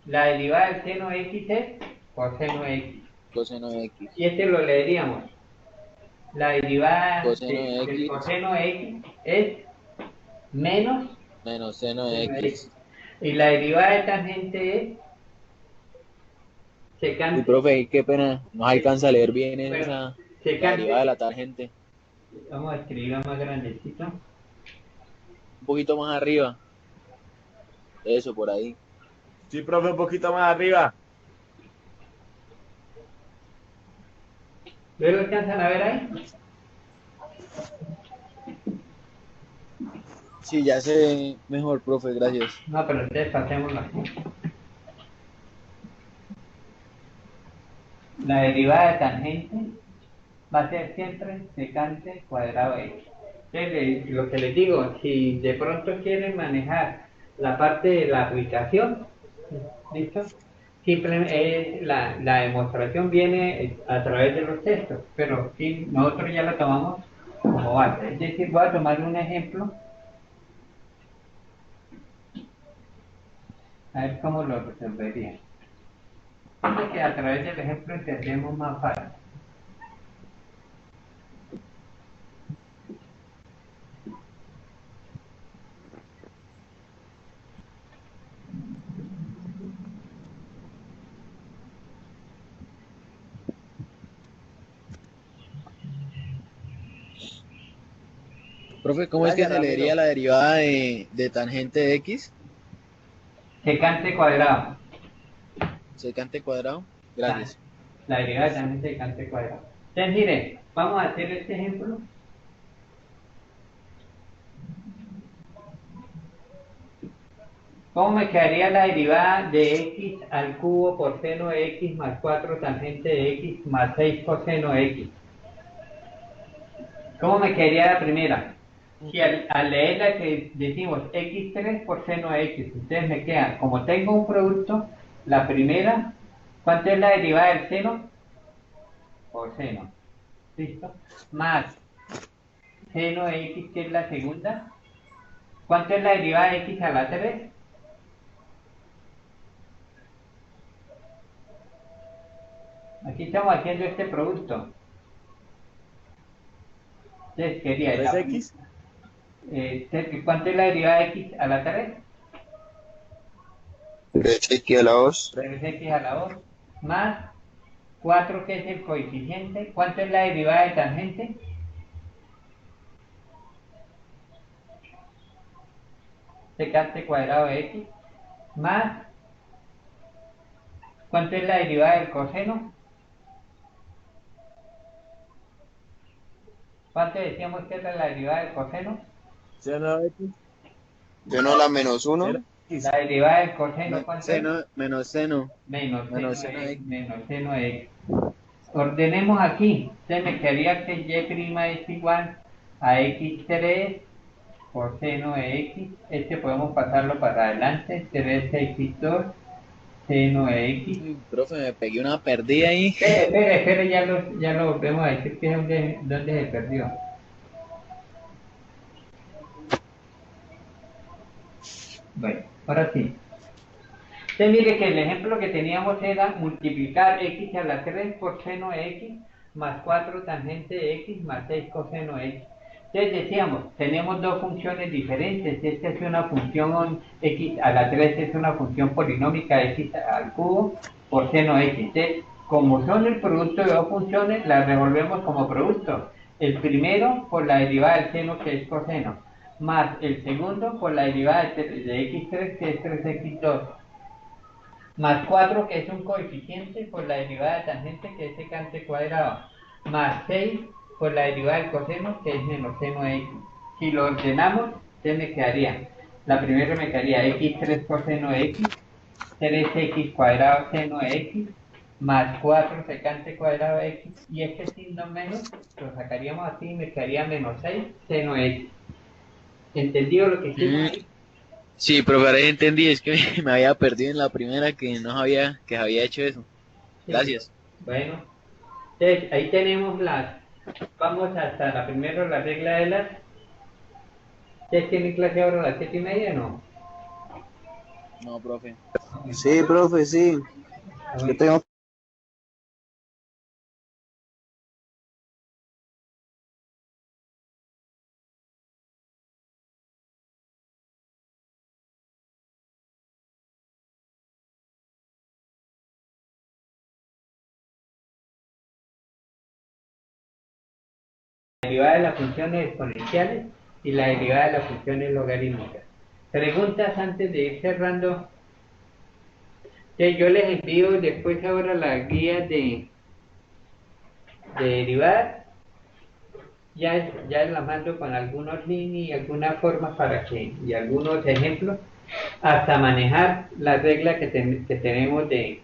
la derivada del seno de x es coseno de x. coseno de X, Y este lo leeríamos. La derivada coseno de del X coseno de x es menos menos seno de seno de x. X. Y la derivada de tangente es Y secante. profe, qué pena, no alcanza a leer bien Bueno, esa, la secante. derivada de la tangente. Vamos a escribirla más grandecito. Un poquito más arriba, eso, por ahí. Sí, profe, un poquito más arriba. ¿Lo alcanzan a ver ahí? Sí, ya sé mejor, profe, gracias. No, pero entonces pasémoslo así. La derivada de tangente va a ser siempre secante cuadrado de x. Entonces, lo que les digo, si de pronto quieren manejar la parte de la aplicación, ¿listo? Simplemente la demostración viene a través de los textos, pero sí, nosotros ya la tomamos como base. Es decir, voy a tomar un ejemplo, a ver cómo lo resolvería. Fíjense que a través del ejemplo entendemos más fácil. Profe, ¿cómo es que Gracias, se Ramiro. leería la derivada de tangente de X? Secante cuadrado. Secante cuadrado. La, Gracias. la derivada también de secante cuadrado. Entonces, mire, vamos a hacer este ejemplo. ¿Cómo me quedaría la derivada de x al cubo por seno de x más 4 tangente de x más 6 coseno de x? ¿Cómo me quedaría la primera? Si al leerla que decimos x3 por seno de x, entonces me queda, como tengo un producto, la primera, ¿cuánto es la derivada del seno? Coseno. ¿Listo? Más seno de x, que es la segunda. ¿Cuánto es la derivada de x a la 3? Aquí estamos haciendo este producto. Entonces quería la 3X. ¿cuánto es la derivada de x a la 3? 3x a la 2. 3x a la 2 más 4, que es el coeficiente. ¿Cuánto es la derivada de tangente? Secante cuadrado de x más ¿cuánto es la derivada del coseno? ¿Cuánto decíamos que era la derivada del coseno? Seno de X. Seno la menos 1. La derivada del coseno, ¿cuánto es? Seno menos seno. Menos Menos seno seno x, x. menos seno x. Ordenemos aquí. Se me quedaría que y' es igual a x3 por seno de x. Este podemos pasarlo para adelante. 3x2 seno de x. Uy, profe, me pegué una perdida ahí. Espere, ya lo volvemos a decir que es donde se perdió. Bueno, ahora sí. Entonces mire que el ejemplo que teníamos era multiplicar x a la 3 por seno de x más 4 tangente de x más 6 coseno de x. Entonces decíamos, tenemos dos funciones diferentes. Esta es una función x a la 3, es una función polinómica x al cubo por seno de x. Entonces, como son el producto de dos funciones, las revolvemos como producto. El primero por la derivada del seno, que es coseno, más el segundo por la derivada de x3, que es 3x2, más 4, que es un coeficiente por la derivada de tangente, que es secante cuadrado, más 6 por la derivada del coseno, que es menos seno de x. Si lo ordenamos, entonces me quedaría, la primera me quedaría x3 coseno de x, 3x cuadrado seno de x, más 4 secante cuadrado de x, y este signo menos, lo sacaríamos así y me quedaría menos 6 seno de x. ¿Entendido lo que hicimos ahí? Sí, profe, ahora ya entendí, es que me había perdido en la primera que no sabía que había hecho eso. Gracias. Bueno, entonces ahí tenemos vamos hasta la primera, la regla de las. ¿Ustedes tienen clase ahora a las 7:30 o no? No, profe. Sí, profe, sí. Yo tengo La derivada de las funciones exponenciales y la derivada de las funciones logarítmicas. Preguntas antes de ir cerrando. Yo les envío después ahora la guía de derivadas. Ya la mando con algunos links y algunas formas y algunos ejemplos, hasta manejar la regla que tenemos de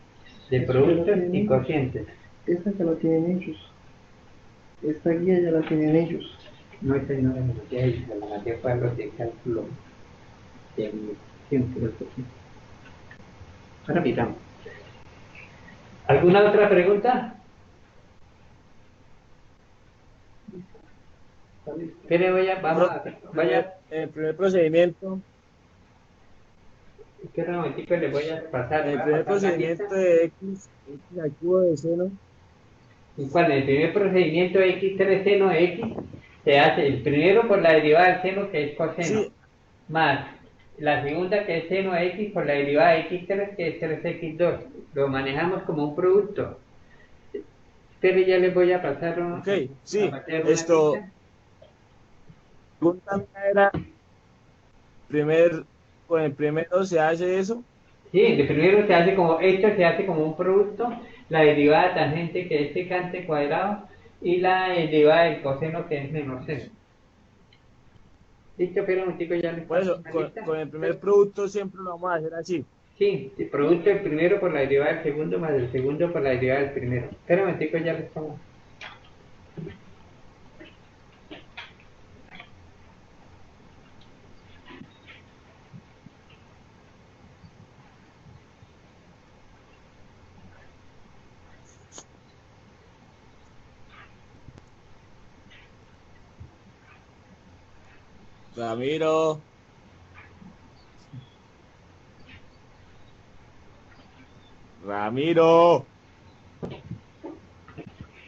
productos y cocientes. esta ya la tienen ellos. Esta guía ya la tienen ellos. No, esta no la mandé a ellos, la mandé para los de cálculo de siempre. Ahora miramos. ¿Alguna otra pregunta? Espere, vaya. El primer procedimiento, Espera un momentico, le voy a pasar. el primer procedimiento de x al cubo de seno. ¿Y cuál? El primer procedimiento x3 seno de x se hace el primero por la derivada del seno, que es coseno, Sí. más la segunda, que es seno de x, por la derivada de x3, que es 3x2. Lo manejamos como un producto. Pero ya les voy a pasar Ok, sí, esto. Pregunta mía era, con el primero se hace eso. Sí, el primero se hace como un producto, la derivada de tangente, que es secante cuadrado, y la derivada del coseno, que es menos seno. Listo, pero un momentico, ya les Por paso eso, una con, lista. con el primer producto siempre lo vamos a hacer así. Sí, el producto del primero por la derivada del segundo más el segundo por la derivada del primero. Espera un momentico, ya les pongo. Ramiro, Ramiro,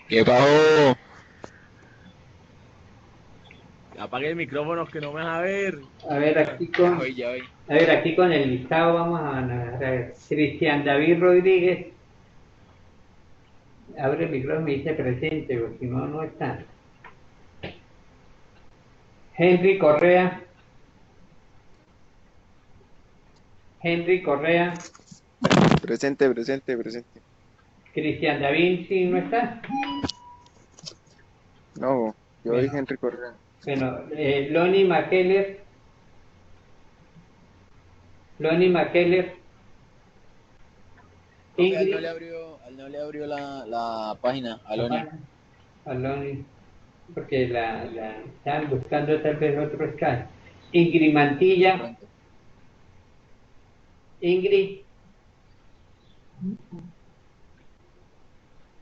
¿Qué pasó? apague el micrófono que no me vas a ver. A ver, aquí Ya voy, ya voy. con el listado vamos a ver. Cristian David Rodríguez. Abre el micrófono y dice presente, porque si no, no está. Henry Correa. Henry Correa. Presente. Cristian David, sí, no está. No, yo Bueno. soy Henry Correa. Bueno, Lonnie McKellar. Lonnie McKellar, Profe, a él Ingrid, no le abrió la página, a Loni. a Lonnie, porque la estaban buscando tal vez otro Skype. Ingrid Mantilla, Ingrid,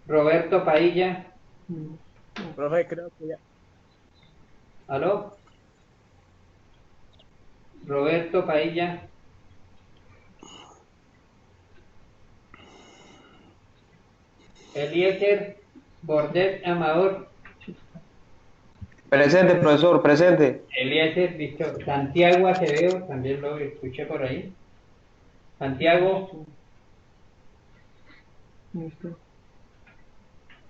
Roberto Pailla, Profe, creo que ya. ¿aló? Roberto Pailla, Eliezer Bordet Amador, Presente, profesor, presente. Eliezer, listo. Santiago Acevedo, también lo escuché por ahí. Santiago, Listo.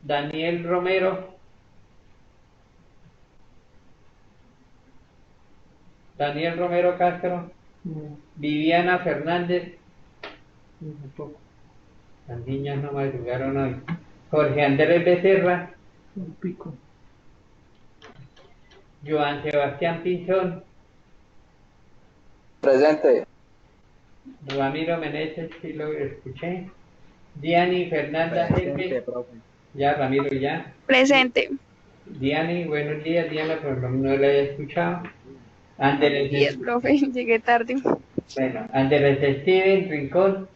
Daniel Romero, Daniel Romero Castro, No, Viviana Fernández, tampoco. las niñas no madrugaron hoy. Jorge Andrés Becerra, Un pico. Joan Sebastián Pinzón, Presente. Ramiro Meneses, sí lo escuché. Diani Fernanda Presente, Jefe, profe. ya Ramiro ya. Presente. Diani, buenos días, Diana, pero no la he escuchado. Y Andrés, el profe, llegué tarde. bueno, Andrés Steven Rincón,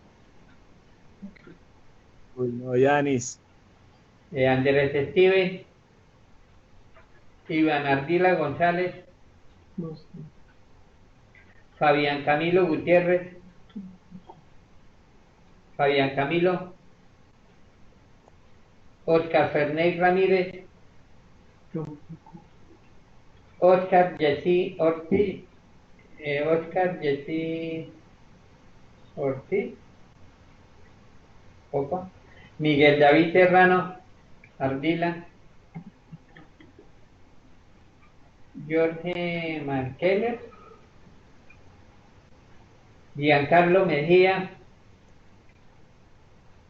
Uy, no, Yanis. Andrés Steven, Iván Ardila González, No sé. Fabián Camilo Gutiérrez, Fabián Camilo, Oscar Ferney Ramírez, Tampoco. Oscar Jessy Ortiz, Oscar Jessy Ortiz, opa, Miguel David Serrano, Ardila, Jorge Marqueles, Giancarlo Mejía,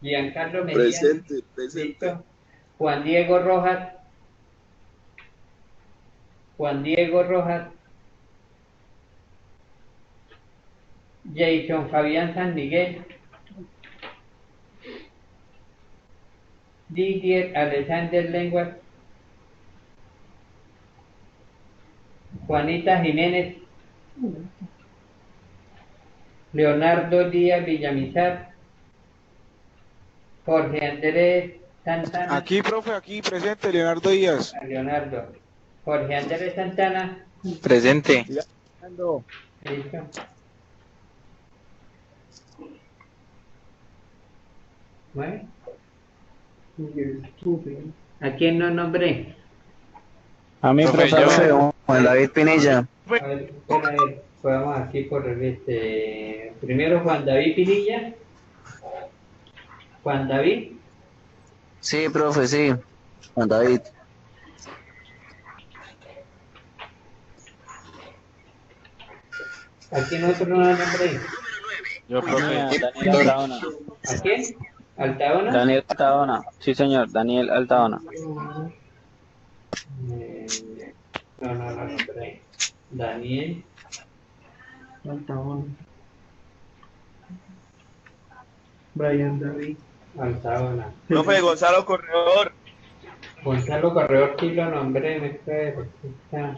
Presente. listo. Juan Diego Rojas, Jason Fabián San Miguel, Didier Alexander Lenguas, Juanita Jiménez, Leonardo Díaz Villamizar, Jorge Andrés Santana, Aquí, profe, aquí, presente, Leonardo Díaz. Leonardo, Jorge Andrés Santana, Presente. Ando. listo. Bueno, Miguel, 15. ¿a quién no nombré? A mí, Profe, profe. Juan David Pinilla. A ver, espera, a ver, podemos aquí correr primero Juan David Pinilla. Juan David, Sí, profe, sí. Juan David. ¿a quién otro no nombré? Yo, profe. Daniel Altaona. ¿A quién? ¿Altaona? Daniel Altaona. Sí, señor. Daniel Altaona. No nombré. Daniel, Altaona. Brian David. Altaona. Profe, Gonzalo Corredor. Gonzalo Corredor sí lo nombré, me está.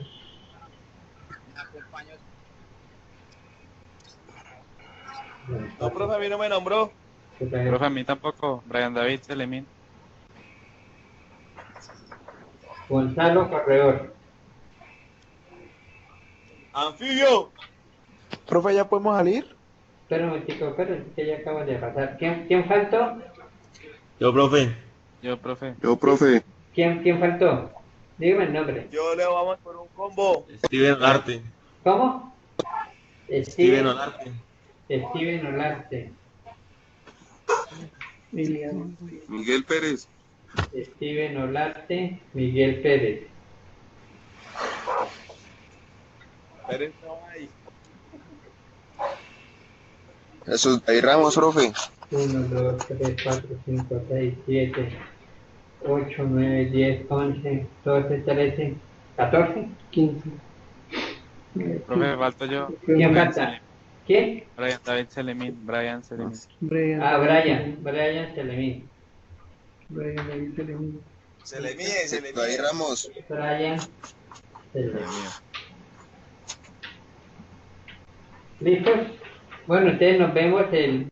No, profe, a mí no me nombró. Profe, a mí tampoco. Brian David Selemín. Gonzalo Corredor. Anfibio. Profe, ¿ya podemos salir? Espera un momentico, que ya acaba de pasar. ¿Quién faltó? Yo, profe. Yo, profe. Yo, profe. ¿Quién faltó? Dígame el nombre. Yo le vamos por un combo. Steven Olarte. ¿Cómo? Steven Olarte. Steven Olarte. Iliano. Miguel Pérez. Steven Olarte, Miguel Pérez. Pérez no hay. Jesús David Ramos, profe. 1, 2, 3, 4, 5, 6, 7, 8, 9, 10, 11, 12, 13, 14. 15. Profe, falto yo. ¿Quién falta? ¿Qué? Brian David Selemín. Brian Selemín. Brian Selemín. Brian David Selemín. Se le mide. David Ramos. Brian Selemín. ¿Listo? Bueno, ustedes nos vemos el